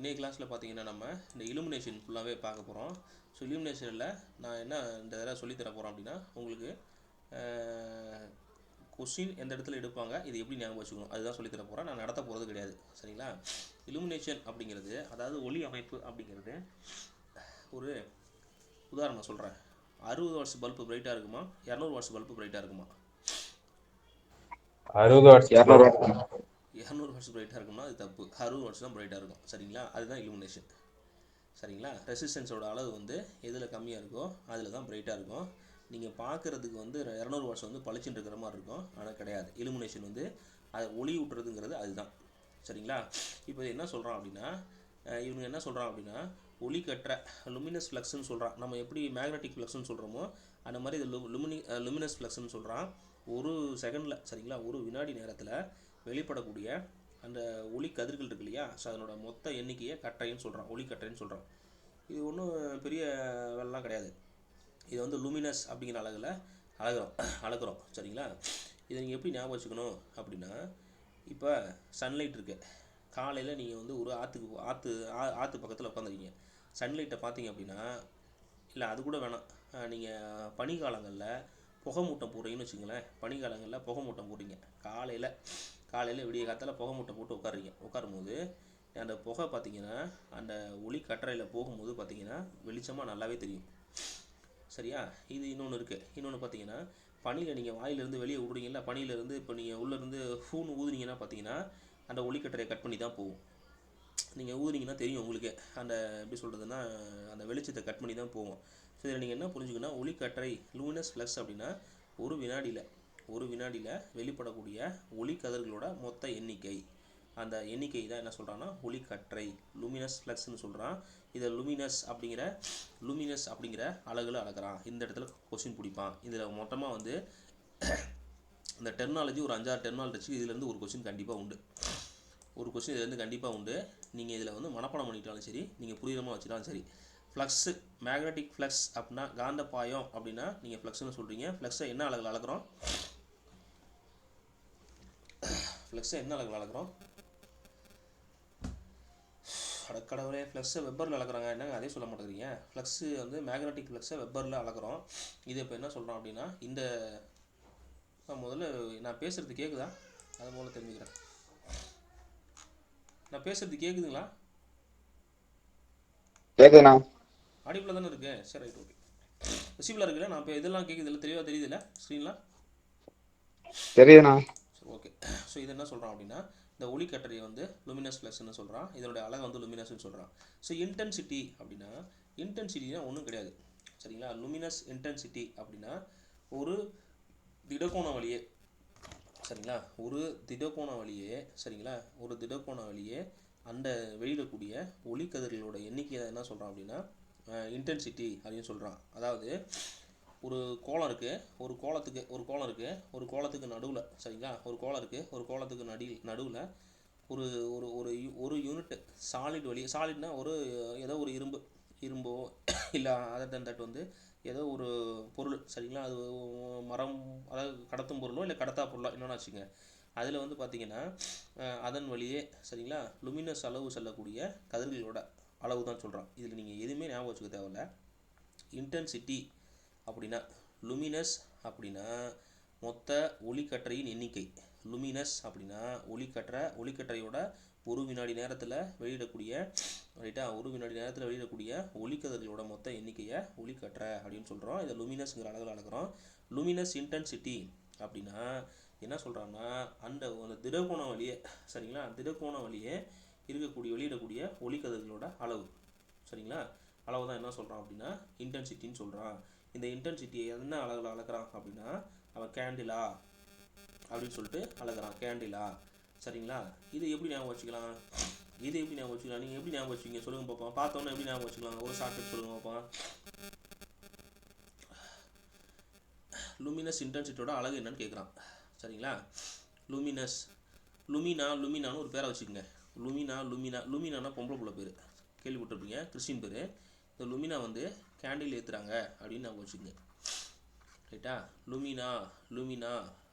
இன்றைய கிளாஸில் பார்த்தீங்கன்னா நம்ம இந்த இலுமினேஷன் ஃபுல்லாகவே பார்க்க போகிறோம். ஸோ இலுமினேஷனில் நான் என்ன இந்த தடவை சொல்லித்தர போகிறோம் அப்படின்னா, உங்களுக்கு கொஸ்டின் எந்த இடத்துல எடுப்பாங்க, இது எப்படி ஞாபகம் வச்சுக்கணும் அதுதான் சொல்லித்தர போகிறேன். நான் நடத்த போகிறது கிடையாது, சரிங்களா? இலுமினேஷன் அப்படிங்கிறது, அதாவது ஒளி அமைப்பு அப்படிங்கிறது, ஒரு உதாரணம் சொல்கிறேன். 60 வாட்ஸ் பல்பு பிரைட்டாக இருக்குமா, 200 வாட்ஸ் பல்பு பிரைட்டாக இருக்குமா? 60 வாட்ஸ் 200 வாட்ஸ் பிரைட்டாக இருக்கும்னா அது தப்பு. 60 வாட்ஸ் தான் பிரைட்டாக இருக்கும், சரிங்களா? அதுதான் இலுமினேஷன், சரிங்களா? ரெசிஸ்டன்ஸோட அளவு வந்து எதில் கம்மியாக இருக்கோ அதில் தான் பிரைட்டாக இருக்கும். நீங்கள் பார்க்குறதுக்கு வந்து 200 வாட்ஸ் வந்து பளிச்சுன்னு இருக்கிற மாதிரி இருக்கும், ஆனால் கிடையாது. இலுமினேஷன் வந்து அது ஒளி ஊட்டுறதுங்கிறது அதுதான், சரிங்களா? இப்போ என்ன சொல்கிறான் அப்படின்னா, இவங்க என்ன சொல்கிறான் அப்படின்னா, ஒளி கற்ற லுமினஸ் ஃப்ளக்ஸ்ன்னு சொல்கிறான். நம்ம எப்படி மேக்னெட்டிக் ஃப்ளக்ஸ்ன்னு சொல்கிறோமோ அந்த மாதிரி இது லுமினஸ் ஃப்ளக்ஸ்ன்னு சொல்கிறான். ஒரு செகண்டில், சரிங்களா, ஒரு வினாடி நேரத்தில் வெளிப்படக்கூடிய அந்த ஒளி கதிர்கள் இருக்கு இல்லையா, ஸோ அதனோட மொத்த எண்ணிக்கையை கற்றைன்னு சொல்கிறான், ஒளி கற்றைன்னு சொல்கிறான். இது ஒன்றும் பெரிய வேலைலாம் கிடையாது. இது வந்து லுமினஸ் அப்படிங்கிற அளக்குறோம், சரிங்களா? இதை நீங்கள் எப்படி ஞாபகம் வச்சுக்கணும் அப்படின்னா, இப்போ சன்லைட் இருக்குது. காலையில் நீங்கள் வந்து ஒரு ஆற்று பக்கத்தில் உட்காந்துருக்கீங்க. சன்லைட்டை பார்த்தீங்க அப்படின்னா, இல்லை அது கூட வேணாம், நீங்கள் பனிக்காலங்களில் புகை மூட்டம் போடுறீங்கன்னு வச்சுங்களேன். பனிக்காலங்களில் புகை மூட்டம் போடுறீங்க. காலையில் விடிய காலத்தில் புகை மூட்டை போட்டு உட்காரும்போது அந்த புகை பார்த்திங்கன்னா அந்த ஒளி கற்றையில் போகும்போது பார்த்திங்கன்னா வெளிச்சமாக நல்லாவே தெரியும், சரியா? இது இன்னொன்று இருக்குது. இன்னொன்று பார்த்தீங்கன்னா, பனியில் நீங்கள் வாயிலிருந்து வெளியே விடுறீங்களா, பனியிலேருந்து இப்போ நீங்கள் உள்ளேருந்து ஃபூன் ஊதுனீங்கன்னா பார்த்தீங்கன்னா அந்த ஒளிக்கற்றையை கட் பண்ணி தான் போகும். நீங்கள் ஊதுனீங்கன்னா தெரியும் உங்களுக்கு, அந்த எப்படி சொல்கிறதுன்னா அந்த வெளிச்சத்தை கட் பண்ணி தான் போகும். ஸோ இதில் நீங்கள் என்ன புரிஞ்சுக்கணும், ஒளிக்கற்றை லூமினஸ் ஃப்ளக்ஸ் அப்படின்னா ஒரு வினாடியில் வெளிப்படக்கூடிய ஒளி கதிர்களோட மொத்த எண்ணிக்கை. அந்த எண்ணிக்கை தான் என்ன சொல்கிறான்னா ஒளிக்கற்றை, லூமினஸ் ஃப்ளக்ஸ்னு சொல்கிறான். இதை லுமினஸ் அப்படிங்கிற அலகுல அளக்குறான். இந்த இடத்துல கொஸ்டின் பிடிப்பான். இதில் மொத்தமாக வந்து இந்த டெர்மினாலஜி ஒரு 5-6 டெர்மினாலஜி, இதுலேருந்து ஒரு கொஸ்டின் கண்டிப்பாக உண்டு. நீங்கள் இதில் வந்து மனப்பாடம் பண்ணிட்டாலும் சரி, நீங்கள் புரியுறமா வச்சுட்டாலும் சரி. ஃப்ளக்ஸு, மேக்னெட்டிக் ஃப்ளக்ஸ் அப்படின்னா காந்த பாயம் அப்படின்னா நீங்கள் ஃப்ளக்ஸ்னு சொல்கிறீங்க. ஃப்ளக்ஸை என்ன அளவில் அளக்குறோம்? கடவுளே, ஃப்ளக்ஸை வெப்பரில் அளக்குறாங்க, என்னங்க அதே சொல்ல மாட்டேங்கிறீங்க? ஃப்ளக்ஸு வந்து மேக்னெட்டிக் ஃப்ளக்ஸை வெப்பரில் அளக்குறோம். இது இப்போ என்ன சொல்கிறோம் அப்படின்னா, இந்த முதல்ல நான் பேசுகிறது கேட்குதா? அது முதல்ல தெரிஞ்சுக்கிறேன். நான் பேசுகிறது கேட்குதுங்களா? கேக்குதுண்ணா. ஆடிபிளாக தானே இருக்கு? சரி, ரைட், ஓகே. ரிசீவ்ல இருக்குல்ல? நான் இப்போ இதெல்லாம் கேட்குது இல்லை, தெளிவாக தெரியுதுல்ல ஸ்க்ரீன்லாம்? தெரியுதுண்ணா. சரி, ஓகே. ஸோ இது என்ன சொல்கிறான் அப்படின்னா, இந்த ஒளிக்கற்றையை வந்து லுமினஸ் ஃப்ளக்ஸ்ன்னு சொல்கிறான். இதனுடைய அழகை வந்து லுமினஸ்ன்னு சொல்கிறான். ஸோ இன்டென்சிட்டி அப்படின்னா, இன்டென்சிட்டினா ஒன்றும் கிடையாது, சரிங்களா? லுமினஸ் இன்டென்சிட்டி அப்படின்னா ஒரு திடக்கோண வழியே, சரிங்களா, ஒரு திடக்கோண வழியே அந்த வெளியிடக்கூடிய ஒளிக்கதிர்களோட எண்ணிக்கையை என்ன சொல்கிறான் அப்படின்னா இன்டென்சிட்டி அப்படின்னு சொல்கிறான். அதாவது ஒரு கோளம் இருக்குது, ஒரு கோளத்துக்கு நடுவில், சரிங்களா, ஒரு கோளத்துக்கு நடுவில் ஒரு ஒரு ஒரு ஒரு யூனிட் சாலிட் சாலிட்னா ஏதோ ஒரு இரும்போ இல்லை அதர் தன் தட் வந்து ஏதோ ஒரு பொருள், சரிங்களா, அது மரம், அதாவது கடத்தும் பொருளோ இல்லை கடத்தா பொருளோ என்னென்னு வச்சுங்க. அதில் வந்து பார்த்திங்கன்னா அதன் வழியே, சரிங்களா, லுமினஸ் அளவு செல்லக்கூடிய கதிர்களோட அளவு தான் சொல்கிறான். இதில் நீங்கள் எதுவுமே ஞாபகம் வச்சுக்க தேவையில்ல. இன்டென்சிட்டி அப்படின்னா, லுமினஸ் அப்படின்னா மொத்த ஒளிக்கற்றையின் எண்ணிக்கை. லுமினஸ் அப்படின்னா ஒளிக்கற்றையோட ஒரு வினாடி நேரத்தில் வெளியிடக்கூடிய ஒளிக்கதிர்களோட மொத்த எண்ணிக்கையை ஒளிக்கற்றை அப்படின்னு சொல்கிறோம். இதை லுமினஸ்ங்கிற அளவில் அளக்குறோம். லுமினஸ் இன்டென்சிட்டி அப்படின்னா என்ன சொல்கிறான்னா, அந்த திடக்கோண வழியே, சரிங்களா, திடக்கோண வழியே வெளியிடக்கூடிய ஒளிக்கதிர்களோட அளவு, சரிங்களா, அளவு தான் என்ன சொல்கிறான் அப்படின்னா இன்டென்சிட்டின்னு சொல்கிறான். இந்த இன்டென்சிட்டியை என்ன அளவில் அளக்குறான் அப்படின்னா அவன் கேண்டிலா அப்படின்னு சொல்லிட்டு அளக்குறான், கேண்டிலா, சரிங்களா? இது எப்படி ஞாபகம் வச்சுக்கலாம்? நீங்கள் எப்படி ஞாபகம் வச்சுக்கீங்க சொல்லுங்கள் பார்ப்போம். பார்த்தோன்னே எப்படி ஞாபகம் வச்சுக்கலாம்? ஒரு ஷார்ட்கட் சொல்லுங்கள் பார்ப்போம். லுமினஸ் இன்டென்சிட்டியோட அழகு என்னன்னு கேட்குறான், சரிங்களா? லுமினான்னு ஒரு பேரை வச்சுக்கோங்க. லுமினானா பொம்பளை புள்ள பேர், கேள்விப்பட்டிருப்பீங்க, கிறிஸ்டின் பேர். இந்த லுமினா வந்து கேண்டில் ஏற்றுறாங்க அப்படின்னு ஞாபகம் வச்சுக்கோங்க, ரைட்டா? லுமினா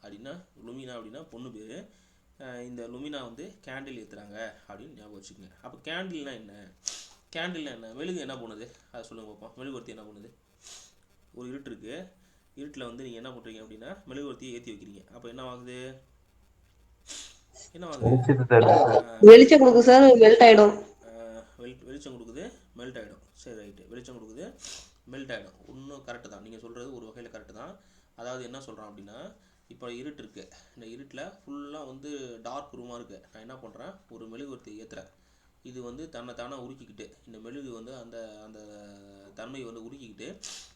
அப்படின்னா பொண்ணு பேர். இந்த லுமினா வந்து கேண்டில் ஏற்றுறாங்க அப்படின்னு ஞாபகம் வச்சுக்கோங்க. அப்போ கேண்டில்னா என்ன? கேண்டில்னா என்ன? மெழுகு என்ன பண்ணுது அதை சொல்லுங்கள் பார்ப்போம். மெழுகுவர்த்தி என்ன பண்ணுது? ஒரு இருட்டு இருக்குது, இருட்டில் வந்து நீங்கள் என்ன பண்ணுறீங்க அப்படின்னா மெழுகுவர்த்தியை ஏற்றி வைக்கிறீங்க. அப்போ என்ன ஆகுது? என்ன ஆகுது? வெளிச்சம் கொடுக்கும் சார், மெல்ட் ஆயிடும். வெளிச்சம் கொடுக்குது, மெல்ட் ஆகிடும். சரி, ரைட்டு. வெளிச்சம் கொடுக்குது, மெல்ட் ஆகிடும். இன்னும் கரெக்டு தான், நீங்கள் சொல்கிறது ஒரு வகையில் கரெக்டு தான். அதாவது என்ன சொல்கிறோம் அப்படின்னா, இப்போ இருட்டு இருக்குது, இந்த இருட்டில் ஃபுல்லாக வந்து டார்க் ரூமாக இருக்குது. நான் என்ன பண்ணுறேன், ஒரு மெழுகுவர்த்தி ஏற்றுறேன். இது வந்து தன்னை உருக்கிக்கிட்டு, இந்த மெழுகு வந்து அந்த அந்த தன்மையை வந்து உருக்கிக்கிட்டு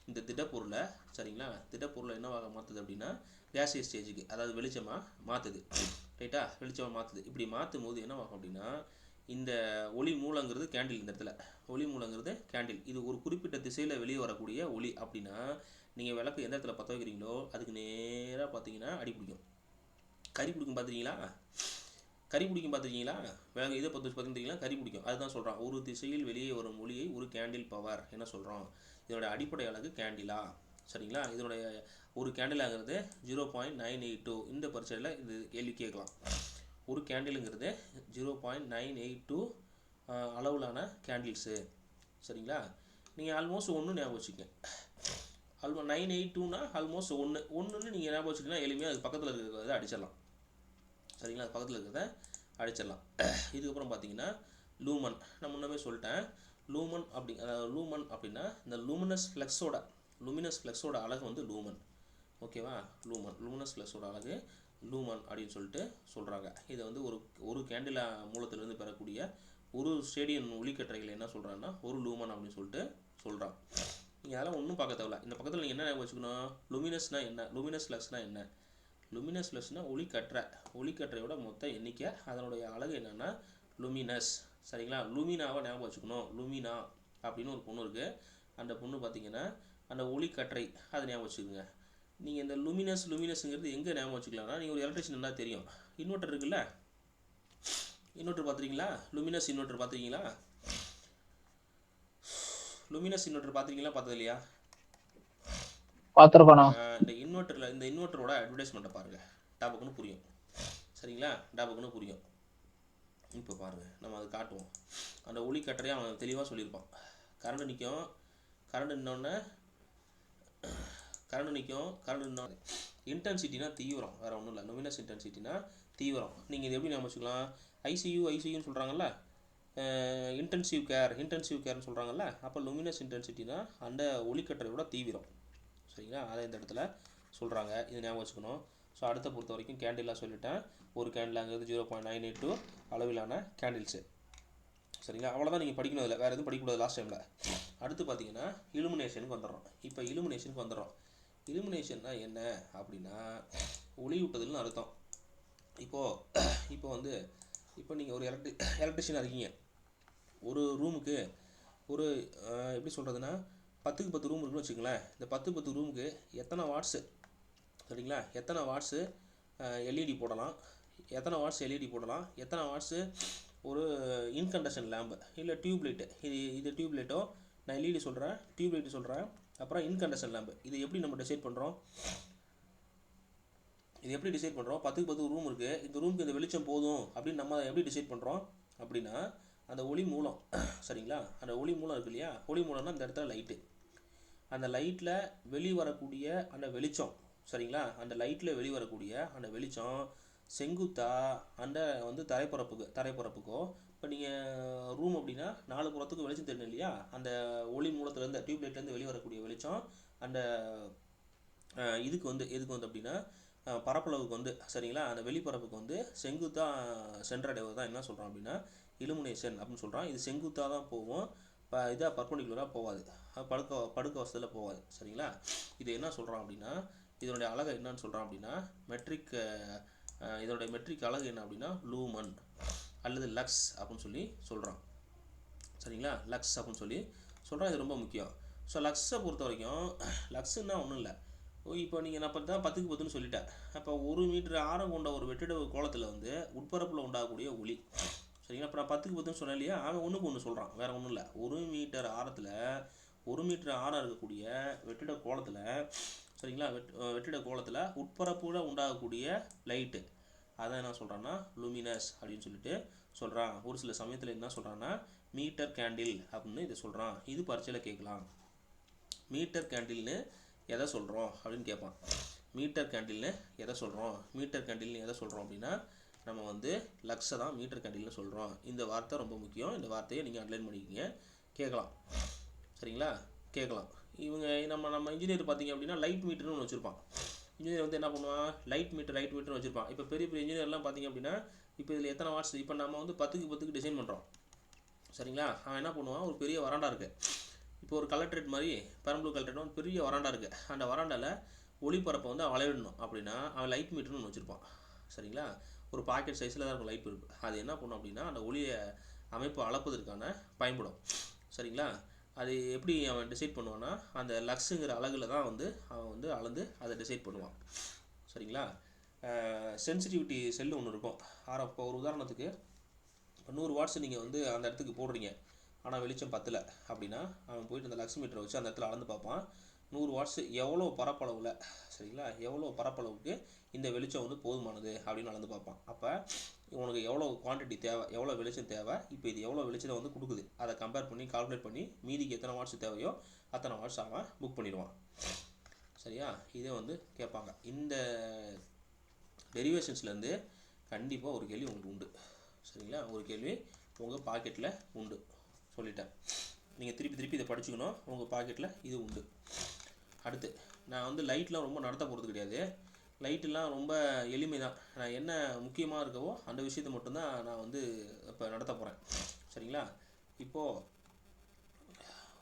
இந்த திடப்பொருளை, சரிங்களா, திடப்பொருளை என்னவாக மாற்றுது அப்படின்னா கேசியஸ் ஸ்டேஜுக்கு, அதாவது வெளிச்சமாக மாற்றுது. ரைட்டா? வெளிச்சமாக மாற்றுது. இப்படி மாற்றும் போது என்னவாகும் அப்படின்னா, இந்த ஒளி மூலங்கிறது கேண்டில். இந்த இடத்துல ஒளி மூலங்கிறது கேண்டில். இது ஒரு குறிப்பிட்ட திசையில் வெளியே வரக்கூடிய ஒளி. அப்படின்னா நீங்கள் விளக்கு எந்த இடத்துல பற்ற வைக்கிறீங்களோ அதுக்கு நேராக பார்த்தீங்கன்னா அடி பிடிக்கும். கறி பிடிக்கும் பார்த்துருக்கீங்களா? கறி பிடிக்கும் பார்த்துருக்கீங்களா? விளக்கு இதை பற்றி பார்த்துருக்கீங்களா? கறி பிடிக்கும். அதுதான் சொல்கிறான், ஒரு திசையில் வெளியே வரும் ஒளியை ஒரு கேண்டில் பவர் என்ன சொல்கிறோம். இதோட அடிப்படை அலகு கேண்டிலா. சரிங்களா? இதனுடைய ஒரு கேண்டிலாங்கிறது 0.982. இந்த பரீட்சையில் இது கேள்வி கேட்கலாம். ஒரு கேண்டிலுங்கிறது 0.982 அளவிலான கேண்டில்ஸு. சரிங்களா? நீங்கள் ஆல்மோஸ்ட் ஒன்று ஞாபகம் வச்சுக்கோங்க. 982னா ஆல்மோஸ்ட் ஒன்றுன்னு நீங்கள் ஞாபகம் வச்சுக்கிங்கன்னா எளிமையாக அது பக்கத்தில் இருக்கிறத அடிச்சிடலாம். சரிங்களா? அது பக்கத்தில் இருக்கிறத அடிச்சிடலாம். இதுக்கப்புறம் பார்த்தீங்கன்னா லூமன். நான் முன்னமே சொல்லிட்டேன், லூமன் அப்படி, அதாவது லூமன் அப்படின்னா இந்த லூமினஸ் ஃப்ளெக்ஸோட அழகு வந்து லூமன். ஓகேவா? லூமினஸ் ஃப்ளெக்ஸோட அழகு லூமன் அப்படின்னு சொல்லிட்டு சொல்கிறாங்க. இதை வந்து ஒரு கேண்டிலா மூலத்திலிருந்து பெறக்கூடிய ஒரு ஸ்டேடியம் ஒளிக்கற்றைகள் என்ன சொல்கிறாங்கன்னா ஒரு லூமன் அப்படின்னு சொல்லிட்டு சொல்கிறான். நீங்கள் அதெல்லாம் ஒன்றும் பார்க்க தேவையில்ல. இந்த பக்கத்தில் நீங்கள் என்ன ஞாபகம் வச்சுக்கணும், லுமினஸ்னால் என்ன, லுமினஸ் ஃப்ளெக்ஸ்னால் என்ன. லுமினஸ் ஃப்ளெக்ஸ்னால் ஒளிக்கற்றையோட மொத்த எண்ணிக்கை, அதனுடைய அழகு என்னென்னா லுமினஸ். சரிங்களா? லுமினாவை ஞாபகம் வச்சுக்கணும். லுமினா அப்படின்னு ஒரு பொண்ணு இருக்குது. அந்த பொண்ணு பார்த்தீங்கன்னா அந்த ஒளிக்கற்றை, அதை ஞாபகம் வச்சுக்கோங்க. நீங்கள் இந்த லுமினஸ்ங்கிறது எங்கே ஞாபகம் வச்சுக்கலாம்னா, நீங்கள் ஒரு எலக்ட்ரிஷியன் என்ன தெரியும், இன்வெர்ட்டர் இருக்குல்ல, இன்வெர்ட்டர் பார்த்துருக்கீங்களா? லுமினஸ் இன்வெர்ட்டர் பார்த்துருக்கீங்களா? லுமினஸ் இன்வெர்ட்டர் பார்த்துருக்கீங்களா, பார்த்தது இல்லையா? பார்த்துருக்கோண்ணா. இந்த இன்வெர்ட்டரோட அட்வர்டைஸ்மெண்ட்டை பாருங்கள், டாபுக்குன்னு புரியும். சரிங்களா? டாபுக்குன்னு புரியும். இப்போ பாருங்கள், நம்ம அதை காட்டுவோம். அந்த ஒளிக்கற்றையை அவன் தெளிவாக சொல்லியிருப்பான். கரண்ட் நிற்கும், கரண்ட் நின்னோடனே இன்டென்சிட்டினா தீவிரம், வேறு ஒன்றும் இல்லை. லுமினஸ் இன்டென்சிட்டினா தீவிரம். நீங்கள் இது எப்படி ஞாபகம் வச்சுக்கலாம், ஐசியூன்னு சொல்கிறாங்கல்ல, இன்டென்சிவ் கேர்னு சொல்கிறாங்கல்ல. அப்போ லுமினஸ் இன்டென்சிட்டினா அந்த ஒளிக்கற்றையோட தீவிரம். சரிங்களா? அதை இந்த இடத்துல சொல்கிறாங்க, இது ஞாபகம் வச்சுக்கணும். ஸோ அடுத்த பொறுத்த வரைக்கும் கேண்டிலாக சொல்லிட்டேன். ஒரு கேண்டிலாங்கிறது 0.982 அளவிலான கேண்டில்ஸு. சரிங்களா? அவ்வளோதான் நீங்கள் படிக்கணும். இல்லை வேறு எதுவும் படிக்கக்கூடாது லாஸ்ட் டைமில். அடுத்து பார்த்தீங்கன்னா இலுமினேஷனுக்கு வந்துடுறோம். இப்போ இலுமினேஷனுக்கு வந்துடுறோம். இலுமினேஷன்னா என்ன அப்படின்னா ஒளியூட்டுதல்னு அர்த்தம். இப்போ நீங்கள் ஒரு எலக்ட்ரிஷியனாக இருக்கீங்க. ஒரு ரூமுக்கு ஒரு எப்படி சொல்கிறதுனா 10க்கு 10 ரூம் இருக்குன்னு வச்சுக்கோங்களேன். இந்த 10க்கு 10 ரூமுக்கு எத்தனை வாட்ஸு, சரிங்களா, எத்தனை வாட்ஸு எல்இடி போடலாம், எத்தனை வாட்ஸு ஒரு இன்கண்டக்ஷன் லேம்பு இல்லை டியூப் லைட்டு. இது டியூப் லைட்டோ, நான் எல்இடி சொல்கிறேன், டியூப் லைட்டு சொல்கிறேன், அப்புறம் இன்கண்டக்ஷன் லேம்பு. இது எப்படி நம்ம டிசைட் பண்ணுறோம், 10க்கு 10 ரூம் இருக்குது, இந்த ரூமுக்கு இந்த வெளிச்சம் போதும் அப்படின்னு நம்ம எப்படி டிசைட் பண்ணுறோம் அப்படின்னா, அந்த ஒளி மூலம், சரிங்களா, அந்த ஒளி மூலம் இருக்கு இல்லையா, ஒளி மூலம்னா இந்த இடத்துல லைட்டு, அந்த லைட்டில் வெளிவரக்கூடிய அந்த வெளிச்சம், சரிங்களா, அந்த லைட்டில் வெளிவரக்கூடிய அந்த வெளிச்சம் செங்குத்தா அந்த வந்து தரைப்பரப்புக்கோ, இப்போ நீங்கள் ரூம் அப்படின்னா 4 புறத்துக்கு வெளிச்சம் தெரியணும் இல்லையா, அந்த ஒளி மூலத்துலேருந்து டியூப் லைட்லேருந்து வெளிவரக்கூடிய வெளிச்சம் அந்த எதுக்கு வந்து அப்படின்னா பரப்பளவுக்கு வந்து, சரிங்களா, அந்த வெளிப்பரப்புக்கு வந்து செங்குத்தாக சென்றடைவது தான் என்ன சொல்கிறோம் அப்படின்னா இலுமினேஷன் அப்படின்னு சொல்கிறோம். இது செங்குத்தாக தான் போகும், இதாக பர்பண்டிகுலராக போகாது, படுக்க வசதியில் போகாது. சரிங்களா? இது என்ன சொல்கிறோம் அப்படின்னா, இதனுடைய அழகை என்னன்னு சொல்கிறோம் அப்படின்னா இதனுடைய மெட்ரிக் அழகு என்ன அப்படின்னா லூமன் அல்லது லக்ஸ் அப்படின்னு சொல்லி சொல்கிறோம். சரிங்களா? லக்ஸ் அப்படின்னு சொல்லி சொல்கிறோம். இது ரொம்ப முக்கியம். ஸோ லக்ஸை பொறுத்த வரைக்கும் லக்ஸுன்னா ஒன்றும் இல்லை. இப்போ நீங்கள் நான் தான் 10க்கு 10ன்னு சொல்லிட்டேன். அப்போ 1 மீட்டர் ஆரம் கொண்ட ஒரு வெற்றிட கோலத்தில் வந்து உட்பரப்பில் உண்டாகக்கூடிய ஒளி, சரிங்களா. இப்போ நான் 10க்கு 10ன்னு சொன்னேன் இல்லையா, அவன் ஒன்று சொல்கிறான், வேறு ஒன்றும் இல்லை. 1 மீட்டர் ஆரம் இருக்கக்கூடிய வெற்றிட கோலத்தில், சரிங்களா, வெற்றிட கோலத்தில் உட்பரப்புல உண்டாகக்கூடிய லைட்டு, அதான் என்ன சொல்கிறான்னா லூமினஸ் அப்படின்னு சொல்லிட்டு சொல்கிறான். ஒரு சில சமயத்தில் என்ன சொல்கிறான்னா மீட்டர் கேண்டில் அப்படின்னு இதை சொல்கிறான். இது பரீட்சையில் கேட்கலாம். மீட்டர் கேண்டில்னு எதை சொல்கிறோம் அப்படின்னு கேட்பான். மீட்டர் கேண்டில்னு எதை சொல்கிறோம், மீட்டர் கேண்டில்னு எதை சொல்கிறோம் அப்படின்னா நம்ம வந்து லக்ஸை தான் மீட்டர் கேண்டில்னு சொல்கிறோம். இந்த வார்த்தை ரொம்ப முக்கியம். இந்த வார்த்தையை நீங்கள் அண்டர்லைன் பண்ணிக்கிங்க. கேட்கலாம். சரிங்களா, கேட்கலாம். இவங்க நம்ம இன்ஜினியர் பார்த்தீங்க அப்படின்னா லைட் மீட்டர்னு ஒன்று வச்சுருப்பான். இன்ஜினியர் வந்து என்ன பண்ணுவான், லைட் மீட்டர் வச்சுருப்பான். இப்போ பெரிய பெரிய இன்ஜினியர்லாம் பார்த்தீங்க அப்படின்னா இப்போ இதில் எத்தனை வாட்ஸ், இப்போ நம்ம வந்து 10க்கு டிசைன் பண்ணுறோம். சரிங்களா, அவன் என்ன பண்ணுவான், ஒரு பெரிய வராண்டா இருக்குது. இப்போ ஒரு கலெக்ட்ரேட் மாதிரி பெரம்பலூர் கலெக்ட்ரேட் வந்து பெரிய வராண்டா இருக்குது. அந்த வராண்டாவில் ஒளிபரப்பை வந்து அளவிடணும் அப்படின்னா அவன் லைட் மீட்டர்னு ஒன்று வச்சுருப்பான். சரிங்களா, ஒரு பாக்கெட் சைஸில் தான் இருக்கும் லைட் பல்பு. அது என்ன பண்ணும் அப்படின்னா அந்த ஒளியை அமைப்பு அளப்பதற்கான பயன்படும். சரிங்களா, அது எப்படி அவன் டிசைட் பண்ணுவான்னா அந்த லக்ஸுங்கிற அலகில் தான் வந்து அவன் வந்து அளந்து அதை டிசைட் பண்ணுவான். சரிங்களா, சென்சிட்டிவிட்டி செல்லு ஒன்று இருக்கும். இப்போ ஒரு உதாரணத்துக்கு இப்போ 100 வாட்ஸ் நீங்கள் வந்து அந்த இடத்துக்கு போடுறீங்க, ஆனால் வெளிச்சம் பத்தலை அப்படின்னா அவன் போயிட்டு அந்த லக்ஸ் மீட்டரை வச்சு அந்த இடத்துல அளந்து பார்ப்பான். 100 வாட்ஸ் எவ்வளோ பரப்பளவில், சரிங்களா, எவ்வளோ பரப்பளவுக்கு இந்த வெளிச்சம் வந்து போதுமானது அப்படின்னு அளந்து பார்ப்பான். அப்போ உனக்கு எவ்வளோ குவான்டிட்டி தேவை, எவ்வளோ வெளிச்சம் தேவை, இப்போ இது எவ்வளோ வெளிச்சத்தை வந்து கொடுக்குது, அதை கம்பேர் பண்ணி கால்குலேட் பண்ணி மீதிக்கு எத்தனை வாட்ஸ் தேவையோ அத்தனை வாட்ஸ் அவன் புக் பண்ணிடுவான். சரியா, இதே வந்து கேட்பாங்க. இந்த டெரிவேஷன்ஸ்லேருந்து கண்டிப்பாக ஒரு கேள்வி உங்களுக்கு உண்டு. சரிங்களா, ஒரு கேள்வி உங்கள் பாக்கெட்டில் உண்டு. சொல்லிட்டேன், நீங்கள் திருப்பி இதை படிச்சுக்கணும். உங்கள் பாக்கெட்டில் இது உண்டு. அடுத்து நான் வந்து லைட்லாம் ரொம்ப நடத்த போகிறது கிடையாது. லைட்டெல்லாம் ரொம்ப எளிமை தான். நான் என்ன முக்கியமாக இருக்கவோ அந்த விஷயத்தை மட்டும்தான் நான் வந்து இப்போ நடத்த போகிறேன். சரிங்களா, இப்போது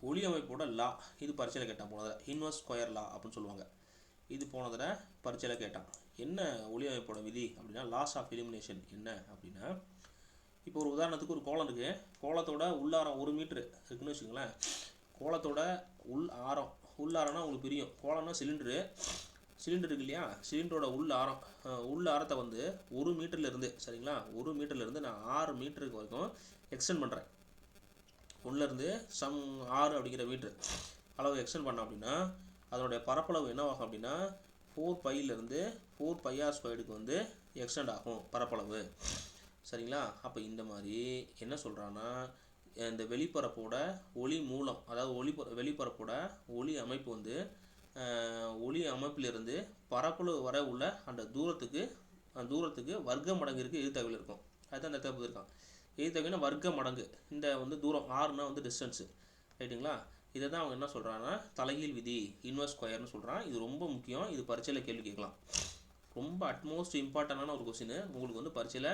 ஒளி அமைப்போட லா, இது பரீட்சையில் கேட்டான் போன தடவை. இன்வர்ஸ் ஸ்கொயர் லா அப்படின்னு சொல்லுவாங்க. இது போன தடவை பரீட்சையில் கேட்டான். என்ன ஒளி அமைப்போட விதி அப்படின்னா லாஸ் ஆஃப் இலிமினேஷன் என்ன அப்படின்னா, இப்போ ஒரு உதாரணத்துக்கு ஒரு கோலம் இருக்குது. கோலத்தோட உள்ளாரம் 1 மீட்ரு இருக்குன்னு வச்சுக்கோங்களேன். கோலத்தோட உள்ளாரம்னா உங்களுக்கு பிரியும். கோலம்னா சிலிண்டர் இருக்கு இல்லையா, சிலிண்டரோட உள்ள ஆரத்தை வந்து 1 மீட்டர்லேருந்து, சரிங்களா, 1 மீட்டர்லேருந்து நான் 6 மீட்டருக்கு வரைக்கும் எக்ஸ்டெண்ட் பண்ணுறேன். உள்ளேருந்து 6 அப்படிங்கிற மீட்ரு அளவு எக்ஸ்டெண்ட் பண்ணோம் அப்படின்னா அதனுடைய பரப்பளவு என்னவாகும் அப்படின்னா 4π r² வந்து எக்ஸ்டெண்ட் ஆகும் பரப்பளவு. சரிங்களா, அப்போ இந்த மாதிரி என்ன சொல்கிறான்னா இந்த வெளிப்பரப்போட ஒளி மூலம், அதாவது வெளிப்பரப்போட ஒளி அமைப்பு வந்து ஒளி அமைப்பிலிருந்து பரப்பளவு வர உள்ள அந்த தூரத்துக்கு வர்க்க மடங்கு இருக்குது எதிர்த்தகவில் இருக்கும். அதுதான் இந்த தேவை இருக்கான். எதிர்த்தகவினா வர்க்க மடங்கு. இந்த வந்து தூரம் ஆறுனா வந்து டிஸ்டன்ஸு. ரைட்டுங்களா, இதை தான் அவங்க என்ன சொல்கிறாங்கன்னா தலைகீழ் விதி, இன்வர்ஸ் ஸ்கொயர்னு சொல்கிறான். இது ரொம்ப முக்கியம். இது பரீட்சையில் கேள்வி கேட்கலாம். ரொம்ப அட்மோஸ்ட் இம்பார்ட்டண்டான ஒரு கொஸ்டின். உங்களுக்கு வந்து பரீட்சையில்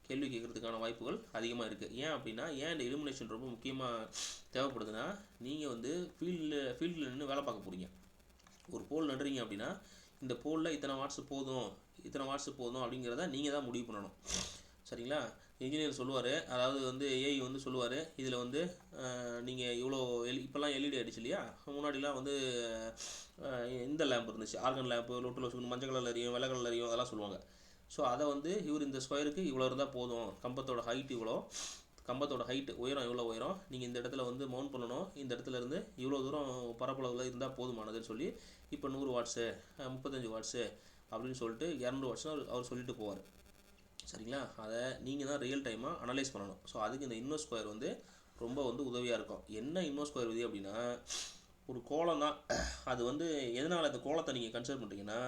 கேள்வி கேட்குறதுக்கான வாய்ப்புகள் அதிகமாக இருக்குது. ஏன் அப்படின்னா இந்த எலிமினேஷன் ரொம்ப முக்கியமாக தேவைப்படுதுன்னா நீங்கள் வந்து ஃபீல்டில் நின்று வேலை பார்க்க போகிறீங்க. ஒரு போல் நடுறீங்க அப்படின்னா இந்த போலில் இத்தனை வாட்ஸ் போதும் அப்படிங்கிறத நீங்கள் தான் முடிவு பண்ணணும். சரிங்களா, இன்ஜினியர் சொல்லுவார், அதாவது வந்து ஏஐ வந்து சொல்லுவார், இதில் வந்து நீங்கள் இவ்வளோ இப்போல்லாம் எல்இடி ஆகிடுச்சு இல்லையா, முன்னாடிலாம் வந்து இந்த லேம்ப் இருந்துச்சு, ஆர்கன் லேம்ப்பு, லொட்டில் வச்சுக்கணும், மஞ்சள் கலரில் எரியும், வெள்ளை கலரில் எரியும், அதெல்லாம் சொல்லுவாங்க. ஸோ அதை வந்து இவர் இந்த ஸ்கொயருக்கு இவ்வளோ இருந்தால் போதும், கம்பத்தோட ஹைட்டு உயரம் எவ்வளோ உயரம், நீங்கள் இந்த இடத்துல வந்து மவுண்ட் பண்ணணும், இந்த இடத்துல இருந்து இவ்வளோ தூரம் பரப்பளவில் இருந்தால் போதுமானதுன்னு சொல்லி இப்போ 100 வாட்ஸு 35 வாட்ஸு அப்படின்னு சொல்லிட்டு 200 வாட்ஸ்னு அவர் சொல்லிட்டு போவார். சரிங்களா, அதை நீங்கள் தான் ரியல் டைமாக அனலைஸ் பண்ணணும். ஸோ அதுக்கு இந்த இன்வர்ஸ் ஸ்கொயர் வந்து ரொம்ப வந்து உதவியாக இருக்கும். என்ன இன்வர்ஸ் ஸ்கொயர் விதி அப்படின்னா ஒரு கோலம் தான். அது வந்து எதனால் அந்த கோலத்தை நீங்கள் கன்சிடர் பண்ணுறீங்கன்னா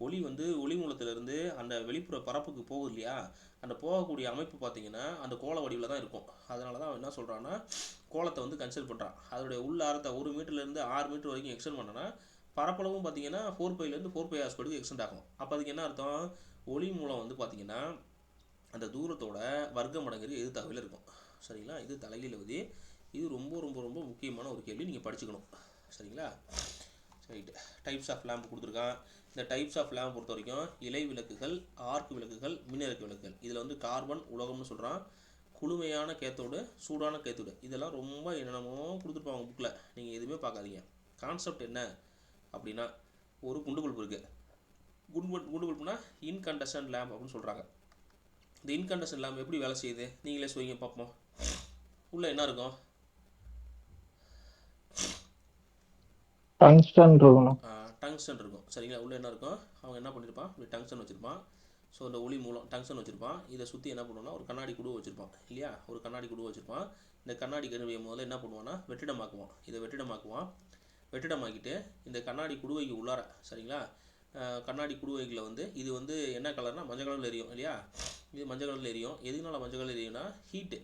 ஒளி வந்து ஒளி மூலத்திலேருந்து அந்த வெளிப்புற பரப்புக்கு போகுது இல்லையா, அந்த போகக்கூடிய அமைப்பு பார்த்தீங்கன்னா அந்த கோல வடிவில் தான் இருக்கும். அதனால தான் அவன் என்ன சொல்கிறான்னா கோலத்தை வந்து கன்சிடர் பண்ணுறான். அதோடைய உள்ள ஆரத்தை 1 மீட்டர்லேருந்து 6 மீட்டர் வரைக்கும் எக்ஸ்டெண்ட் பண்ணோன்னா பரப்பளவும் பார்த்தீங்கன்னா 4π r² எக்ஸ்டெண்ட் ஆகும். அப்போ அதுக்கு என்ன அர்த்தம், ஒளி மூலம் வந்து பார்த்தீங்கன்னா அந்த தூரத்தோட வர்க்க மடங்கு எதிர்த்தகவில் இருக்கும். சரிங்களா, இது தலைகீழ் விதி. இது ரொம்ப ரொம்ப ரொம்ப முக்கியமான ஒரு கேள்வி, நீங்கள் படிச்சுக்கணும். சரிங்களா, ரைட்டு. டைப்ஸ் ஆஃப் லேம்ப் கொடுத்துருக்கான். இந்த டைப்ஸ் ஆஃப் லேம்ப் பொறுத்த வரைக்கும் இலை விளக்குகள், ஆர்க் விளக்குகள், மின்னிறக்க விளக்குகள். இதில் வந்து கார்பன் உலோகம்னு சொல்கிறான். குளுமையான கேத்தோடு, சூடான கேத்தோடு, இதெல்லாம் ரொம்ப என்னென்னமோ கொடுத்துருப்பாங்க புக்கில். நீங்கள் எதுவுமே பார்க்காதீங்க. கான்செப்ட் என்ன அப்படின்னா ஒரு குண்டு பல்பு இருக்குது. குண்டு பல்புனா இன்கண்டக்ஷன் லேம்ப் அப்படின்னு சொல்கிறாங்க. இந்த இன்கண்டக்ஷன் லேம்ப் எப்படி வேலை செய்யுது நீங்களே சொல்லுங்க பார்ப்போம். உள்ளே என்ன இருக்கும், டங்ஸ்டன் இருக்கும். டங்ஸ்டன் இருக்கும். சரிங்களா, உள்ளே என்ன இருக்கும், அவங்க என்ன பண்ணியிருப்பான், இப்படி டங்ஸ்டன் வச்சுருப்பான். ஸோ இந்த ஒளி மூலம் டங்ஸ்டன் வச்சுருப்பான். இதை சுற்றி என்ன பண்ணுவான்னா ஒரு கண்ணாடி குடுவை வச்சுருப்பான் இல்லையா, ஒரு கண்ணாடி குடுவை வச்சுருப்பான். இந்த கண்ணாடி கருவியை முதல்ல என்ன பண்ணுவான்னா வெற்றிடமாக்குவான். இதை வெற்றிடமாக்கிட்டு இந்த கண்ணாடி குடுவைக்கு உள்ளார சரிங்களா, கண்ணாடி குடுவைகளில் வந்து இது வந்து என்ன கலர்னா மஞ்சள் கலரில் எரியும் இல்லையா, இது மஞ்சள் கலரில் எரியும். எதுனால மஞ்சள் கலரில் எரியும்னா ஹீட்டு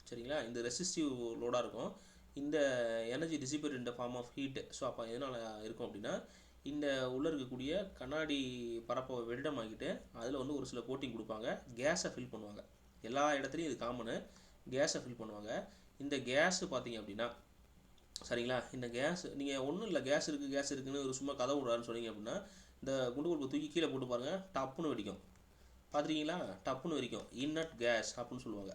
சரிங்களா, இந்த ரெசிஸ்டிவ் லோடாக இருக்கும், இந்த energy dissipate in the form of heat. So அப்போ எதனால் இருக்கும் அப்படின்னா இந்த உள்ளே இருக்கக்கூடிய கண்ணாடி பரப்பை வெற்றிடமாக்கிட்டு அதில் வந்து ஒரு சில கோட்டிங் கொடுப்பாங்க, கேஸை ஃபில் பண்ணுவாங்க. எல்லா இடத்துலையும் இது காமனு, கேஸை ஃபில் பண்ணுவாங்க. இந்த கேஸு பார்த்தீங்க அப்படின்னா சரிங்களா, இந்த கேஸ் நீங்கள் ஒன்றும் இல்லை கேஸ் இருக்குதுன்னு ஒரு சும்மா கதை விடுறாருன்னு சொன்னீங்க அப்படின்னா இந்த குண்டு குழுப்பை தூக்கி கீழே போட்டு பாருங்கள், டப்புன்னு வெடிக்கும். பார்த்துருக்கீங்களா, டப்புன்னு வெடிக்கும். இன்னட் கேஸ் அப்படின்னு சொல்லுவாங்க,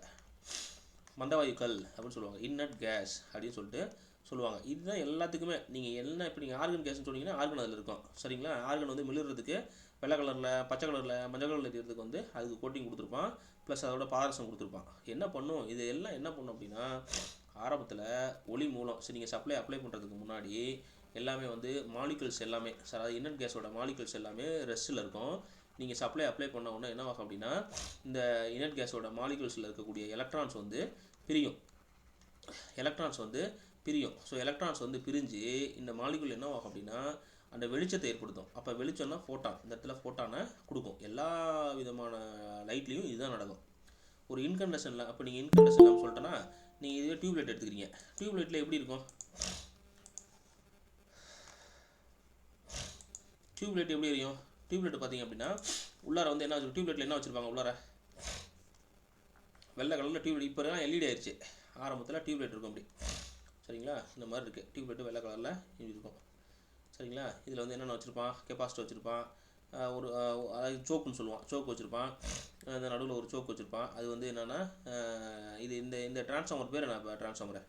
மந்தவாயுக்கள் அப்படின்னு சொல்லுவாங்க, இன்னட் கேஸ் அப்படின்னு சொல்லிட்டு சொல்லுவாங்க. இதுதான் எல்லாத்துக்குமே. நீங்கள் என்ன இப்போ நீங்கள் ஆர்கன் கேஸ்ன்னு சொன்னீங்கன்னா ஆர்கன் அதில் இருக்கும் சரிங்களா. ஆர்கன் வந்து மிளறதுக்கு வெள்ளை கலரில் பச்சை கலரில் மஞ்சள் கலரில் எரியறதுக்கு வந்து அதுக்கு கோட்டிங் கொடுத்துருப்பான், ப்ளஸ் அதோட பாதரசம் கொடுத்துருப்பான். என்ன பண்ணும் இது எல்லாம் என்ன பண்ணும் அப்படின்னா ஆரம்பத்தில் ஒளி மூலம் சரி நீங்கள் அப்ளை பண்ணுறதுக்கு முன்னாடி எல்லாமே வந்து மாலிகுல்ஸ் எல்லாமே சார், அதாவது இன்னட் கேஸோட மாலிகுல்ஸ் எல்லாமே ரெஸ்ட்டில் இருக்கும். நீங்கள் அப்ளை பண்ண உடனே என்ன ஆகும் அப்படின்னா இந்த இன்னட் கேஸோட மாலிகுல்ஸில் இருக்கக்கூடிய எலக்ட்ரான்ஸ் வந்து பிரியும். ஸோ எலக்ட்ரான்ஸ் வந்து பிரிஞ்சு இந்த மாலிகுல் என்ன ஆகும் அப்படின்னா அந்த வெளிச்சத்தை ஏற்படுத்தும். அப்போ வெளிச்சம்னா ஃபோட்டான், இந்த இடத்துல ஃபோட்டானை கொடுக்கும். எல்லா விதமான லைட்லேயும் இதுதான் நடக்கும். ஒரு இன்கண்டன்ஷனில் அப்போ நீங்கள் இன்கண்டன்ஷன் சொல்லிட்டேன்னா நீங்கள் இதுவே டியூப்லைட் எடுத்துக்கிறீங்க. டியூப்லைட்டில் எப்படி இருக்கும், டியூப்லைட் எப்படி எரியும், டியூப்லைட் பார்த்தீங்க அப்படின்னா உள்ளார வந்து என்ன டியூப்லைட்டில் என்ன வச்சுருப்பாங்க, உள்ளார வெள்ளை கலரில் டியூப்லைட். இப்போ தான் எல்இடி ஆயிடுச்சு, ஆரம்பத்தில் டியூப்லைட் இருக்கும் அப்படி சரிங்களா, இந்த மாதிரி இருக்குது டியூப்லைட்டு வெள்ளை கலரில் இப்படி இருக்கும் சரிங்களா. இதில் வந்து என்னென்ன வச்சுருப்பான், கெப்பாசிட்டர் வச்சுருப்பான், ஒரு அதாவது சோக்குன்னு சொல்லுவான், சோக்கு வச்சுருப்பான், இந்த நடுவில் ஒரு சோக்கு வச்சுருப்பான். அது வந்து என்னென்னா இது இந்த டிரான்ஸ்ஃபார்மர் பேர் என்ன, இப்போ டிரான்ஸ்ஃபார்மரை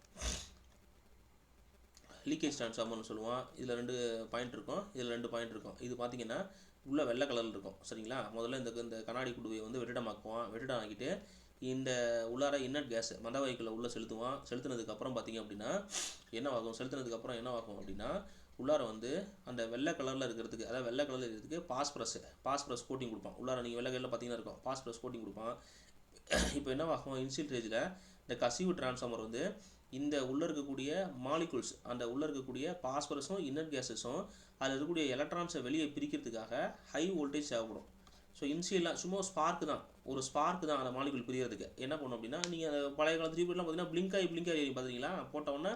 லீக்கேஜ் டிரான்ஸ்ஃபார்மர்னு சொல்லுவான். இதில் 2 பாயிண்ட் இருக்கும், இதில் 2 பாயிண்ட் இருக்கும். இது பார்த்தீங்கன்னா உள்ளே வெள்ளை கலரில் இருக்கும் சரிங்களா. முதல்ல இந்த கண்ணாடி குடுவையை வந்து வெற்றிடம் ஆக்கிட்டு இந்த உள்ளார இன்னட் கேஸ் மந்தவாயுக்களை உள்ளே செலுத்துனதுக்கப்புறம் பார்த்தீங்க அப்படின்னா என்ன ஆகும் அப்படின்னா உள்ளார வந்து அந்த வெள்ளை கலரில் இருக்கிறதுக்கு, அதாவது வெள்ளை கலரில் இருக்கிறதுக்கு பாஸ்பரஸ் கோட்டிங் கொடுப்பான். உள்ளார நீங்கள் வெள்ளை கலரில் பார்த்தீங்கன்னா இருக்கும் பாஸ்பரஸ் கோட்டிங் கொடுப்பான். இப்போ என்ன ஆகும், இனிஷியல் ஸ்டேஜில் இந்த கசிவு டிரான்ஸ்ஃபார்மர் வந்து இந்த உள்ளே இருக்கக்கூடிய மாலிகுல்ஸ், அந்த உள்ளே இருக்கக்கூடிய பாஸ்பரஸும் இன்னட் கேஸஸும் அதில் இருக்கக்கூடிய எலக்ட்ரான்ஸை வெளியே பிரிக்கிறதுக்காக ஹை வோல்டேஜ் தேவைப்படும். ஸோ இனிஷியலாக சும்மா ஒரு ஸ்பார்க்கு தான் அந்த மாலிகுல் பிரியறதுக்கு. என்ன பண்ணும் அப்படின்னா நீங்கள் அந்த பழைய காலத்து டியூப்லைட்லாம் பார்த்தீங்கன்னா பிளிங்க் ஆகி பார்த்துருக்கீங்களா, போட்டவுடனே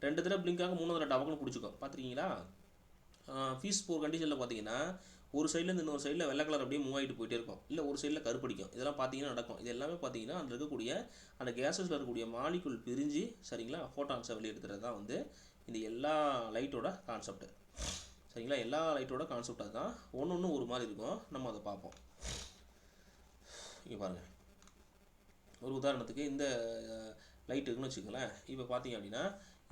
2 தடவை பிளிங்க் ஆக 3 தடவை டபக்குன்னு பிடிச்சிக்கும் பார்த்துருக்கீங்களா. ஃபீஸ் போர் கண்டிஷனில் பார்த்தீங்கன்னா ஒரு சைட்லேருந்து இன்னொரு சைடில் வெள்ளை கலர் அப்படியே மூவ் ஆகிட்டு போயிட்டே இருக்கும், இல்லை ஒரு சைடில் கருப்படிக்கும். இதெல்லாம் பார்த்தீங்கன்னா நடக்கும். இது எல்லாமே பார்த்தீங்கன்னா அந்த இருக்கக்கூடிய அந்த கேஸஸில் இருக்கக்கூடிய மாலிகுல் பிரிஞ்சு சரிங்களா ஃபோட்டான்ஸை வெளியெடுத்துறது தான் வந்து இந்த எல்லா லைட்டோட கான்செப்ட் சரிங்களா. எல்லா லைட்டோட கான்செப்ட் அதுதான். ஒன்று ஒரு மாதிரி இருக்கும், நம்ம அதை பார்ப்போம். இங்கே பாருங்கள், ஒரு உதாரணத்துக்கு இந்த லைட் இருக்குன்னு வச்சுக்கோங்களேன். இப்போ பார்த்தீங்க அப்படின்னா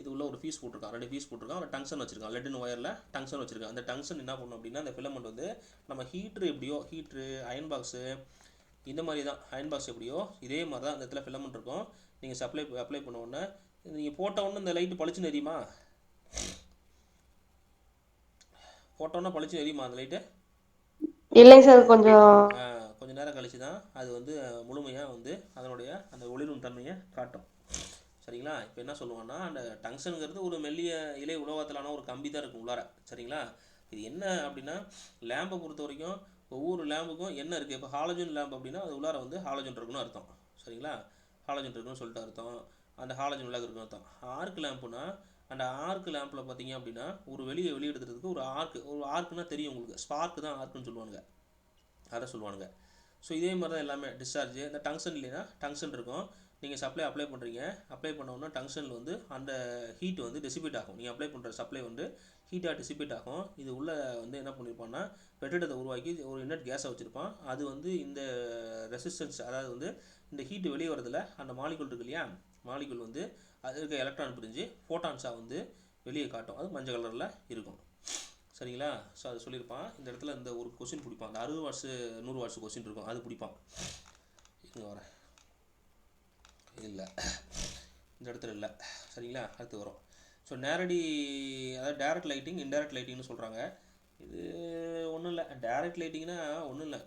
இது உள்ள ஒரு ஃபீஸ் போட்டிருக்கான், 2 ஃபீஸ் போட்டிருக்கான், ஒரு டங்ஸ்டன் வச்சிருக்கான், லெட்டின் ஒயரில் டங்ஸ்டன் வச்சிருக்கான். அந்த டங்ஸ்டன் என்ன பண்ணும் அப்படின்னா அந்த ஃபிலமெண்ட் வந்து நம்ம ஹீட்ரு அயன் பாக்ஸு இந்த மாதிரி தான், அயன் பாக்ஸ் எப்படியோ இதே மாதிரி தான் அந்த இடத்துல ஃபிலமெண்ட் இருக்கும். நீங்கள் அப்ளை பண்ண உடனே நீங்கள் போட்ட உடனே இந்த லைட்டு பளிச்சுன்னு எரியுமா, போட்டோன்னா பளிச்சுன்னு எரியுமா அந்த லைட்டு, இல்லை சார், கொஞ்சம் நேரம் கழிச்சு தான் அது வந்து முழுமையாக வந்து அதனுடைய அந்த ஒளிரும் தன்மையை காட்டும் சரிங்களா. இப்போ என்ன சொல்லுவான்னா அந்த டங்ஸ்டனுங்கிறது ஒரு மெல்லிய இலை உலோகத்திலான ஒரு கம்பி தான் இருக்கும் உள்ளார சரிங்களா. இது என்ன அப்படின்னா லேம்பை பொறுத்த வரைக்கும் ஒவ்வொரு லேம்புக்கும் என்ன இருக்குது, இப்போ ஹாலஜன் லேம்ப் அப்படின்னா அது உள்ளார வந்து ஹாலஜன் இருக்குன்னு அர்த்தம் சரிங்களா. ஹாலஜன் இருக்குன்னு சொல்லிட்டு அர்த்தம், அந்த ஹாலஜன் விளக்கு இருக்குன்னு அர்த்தம். ஆர்க் லேம்புனா அந்த ஆர்க் லேம்பில் பார்த்தீங்க அப்படின்னா ஒரு வெளியெடுக்கிறதுக்கு ஒரு ஆர்க்குன்னா தெரியும் உங்களுக்கு, ஸ்பார்க்கு தான் ஆர்க்குன்னு சொல்லுவானுங்க, அதை சொல்லுவானுங்க. ஸோ இதே மாதிரி தான் எல்லாமே டிஸ்சார்ஜ். இந்த டங்ஸ்டன் இல்லைன்னா டங்ஸ்டன் இருக்கும், நீங்கள் அப்ளை பண்ணுறீங்க, அப்ளை பண்ணோன்னா டங்ஸ்டனில் வந்து அந்த ஹீட் வந்து டிசிபேட் ஆகும். நீங்கள் அப்ளை பண்ணுற சப்ளை வந்து ஹீட்டாக டிசிபேட் ஆகும். இது உள்ளே வந்து என்ன பண்ணியிருப்பான்னா வெற்றிடத்தை உருவாக்கி ஒரு இன்னட் கேஸை வச்சுருப்பான். அது வந்து இந்த ரெசிஸ்டன்ஸ், அதாவது வந்து இந்த ஹீட்டு வெளியே வரதில் அந்த மாலிகுல் இருக்கு இல்லையா, மாலிகுல் வந்து அது இருக்க எலக்ட்ரான் பிரிஞ்சு ஃபோட்டான்ஸாக வந்து வெளியே காட்டும். அது மஞ்சள் கலரில் இருக்கும் சரிங்களா. ஸோ அது சொல்லியிருப்பான். இந்த இடத்துல இந்த ஒரு கொஸ்டின் பிடிப்பான், அந்த 60 வாட்ஸு 100 வாட்ஸு கொஸ்டின் இருக்கும், அது பிடிப்பான். இங்கே வரேன், இல்லை இந்த இடத்துல இல்லை சரிங்களா, அடுத்து வரும். ஸோ நேரடி, அதாவது டைரக்ட் லைட்டிங் இன்டைரக்ட் லைட்டிங்னு சொல்கிறாங்க. இது ஒன்றும் இல்லை, டைரக்ட் லைட்டிங்னா ஒன்றும் இல்லை,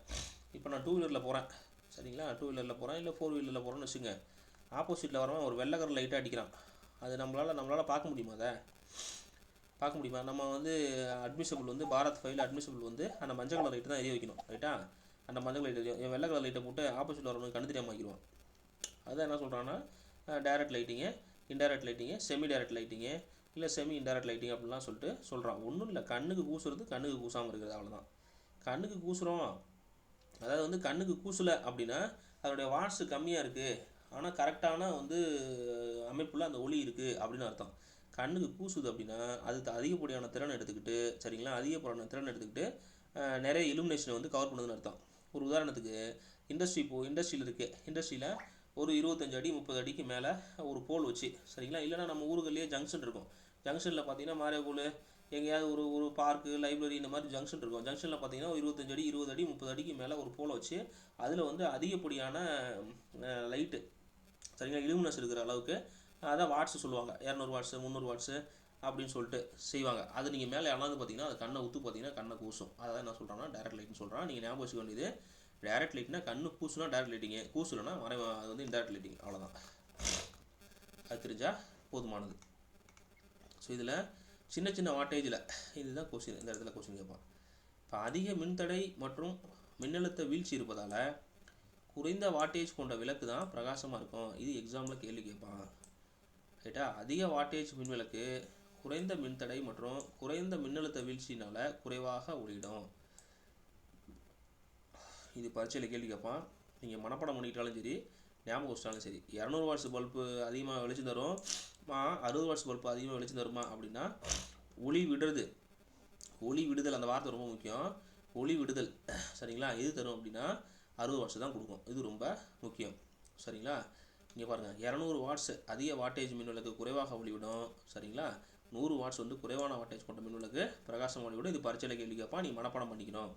இப்போ நான் 2 வீலரில் போகிறேன் சரிங்களா, 2 வீலரில் போகிறேன் இல்லை 4 வீலரில் போகிறேன்னு வச்சுங்க. ஆப்போசிட்டில் வரவன் ஒரு வெள்ளை கலர் லைட்டாக அடிக்கிறான். அது நம்மளால் பார்க்க முடியுமா? அதை பார்க்க முடியுமா? நம்ம வந்து அட்மிஷபிள் வந்து பாரத் ஃபைல் அட்மிஷபிள் வந்து அந்த மஞ்சள் கலர் லைட்டு தான் எரிய வைக்கணும். ரைட்டா? அந்த மஞ்சள் லைட் என் வெள்ளை கலர் லைட்டை போட்டு ஆப்போசிட்டில் வரவனுக்கு கண்ணு தெரியாமல் ஆக்கிடுவான். அதான் என்ன சொல்கிறான்னா direct lighting, indirect lighting, semi direct lighting, இல்லை செமி இன்டைரக்ட் லைட்டிங் அப்படிலாம் சொல்லிட்டு சொல்கிறான். ஒன்றும் இல்லை, கண்ணுக்கு கூசுறது கண்ணுக்கு கூசாமல் இருக்கிறது, அவ்வளோதான். கண்ணுக்கு கூசுகிறோம், அதாவது வந்து கண்ணுக்கு கூசலை அப்படின்னா அதனுடைய வாட்ஸ் கம்மியாக இருக்குது ஆனால் கரெக்டான வந்து அமைப்பில் அந்த ஒளி இருக்குது அப்படின்னு அர்த்தம். கண்ணுக்கு கூசுது அப்படின்னா அது அதிகப்படியான திறன் எடுத்துக்கிட்டு சரிங்களா, அதிகப்படியான திறன் எடுத்துக்கிட்டு நிறைய இலுமினேஷனை வந்து கவர் பண்ணுதுன்னு அர்த்தம். ஒரு உதாரணத்துக்கு இண்டஸ்ட்ரியில் இருக்குது, இண்டஸ்ட்ரியில் ஒரு 25 அடி 30 அடிக்கு மேலே ஒரு போல் வச்சு சரிங்களா, இல்லைனா நம்ம ஊருக்குள்ளேயே ஜங்ஷன் இருக்கும். ஜங்ஷனில் பார்த்தீங்கன்னா மாரியகோல் எங்கேயாவது ஒரு பார்க்கு லைப்ரரி இந்த மாதிரி ஜங்ஷன் இருக்கும். ஜங்ஷனில் பார்த்தீங்கன்னா ஒரு 25 அடி 20 அடி 30 அடிக்கு மேலே ஒரு போலை வச்சு அதில் வந்து அதிகப்படியான லைட்டு சரிங்களா இலுமினஸ் இருக்கிற அளவுக்கு அதான் வாட்ஸ் சொல்லுவாங்க. 200 வாட்ஸு 300 வாட்ஸு அப்படின்னு சொல்லிட்டு செய்வாங்க. அது நீங்கள் மேலே யாராவது பார்த்தீங்கன்னா அது கண்ணை ஊற்று பார்த்தீங்கன்னா கண்ணை கூசும். அதான் என்ன சொல்கிறாங்கன்னா டைரக்ட் லைட்னு சொல்கிறான். நீங்கள் ஞாபகம் வச்சுக்க வேண்டியது டைரக்ட் லைட்னா கண்ணு கூசுனா டைரக்ட் லைட்டிங்கு, கூசுலன்னா அது வந்து இன்டைரக்ட் லைட்டிங், அவ்வளோதான். அது தெரிஞ்சால் போதுமானது. ஸோ இதில் சின்ன சின்ன வாட்டேஜில் இதுதான் கொஸ்டின், இந்த இடத்துல கொஸ்டின் கேட்பான். இப்போ அதிக மின்தடை மற்றும் மின்னழுத்த வீழ்ச்சி இருப்பதால் குறைந்த வாட்டேஜ் கொண்ட விளக்கு தான் பிரகாசமாக இருக்கும். இது எக்ஸாம்பிள் கேள்வி கேட்பான். ரைட்டா? அதிக வாட்டேஜ் மின்விளக்கு குறைந்த மின்தடை மற்றும் குறைந்த மின்னழுத்த வீழ்ச்சினால் குறைவாக ஒளிடும். இது பரீட்சையில் கேள்வி கேட்பான். நீங்கள் மனப்பாடம் பண்ணிக்கிட்டாலும் சரி ஞாபகம் வச்சிட்டாலும் சரி. 200 வாட்ஸ் பல்பு அதிகமாக வெளிச்சம் தரும், 60 வாட்ஸ் பல்பு அதிகமாக வெளிச்சம் தருமா அப்படின்னா ஒளி விடுறது, ஒளி விடுதல் அந்த வார்த்தை ரொம்ப முக்கியம். ஒளி விடுதல் சரிங்களா, எது தரும் அப்படின்னா 60 வாட்ஸ் தான் கொடுக்கும். இது ரொம்ப முக்கியம் சரிங்களா. இங்கே பாருங்கள், 200 வாட்ஸ் அதிக வாட்டேஜ் மின்விளக்கு குறைவாக ஒளிவிடும் சரிங்களா, 100 வாட்ஸ் வந்து குறைவான வாட்டேஜ் கொண்ட மின்விளக்கு பிரகாசம் ஒளிவிடும். இது பரீட்சையில் கேள்வி கேட்பான், நீ மனப்பாடம் பண்ணிக்கணும்.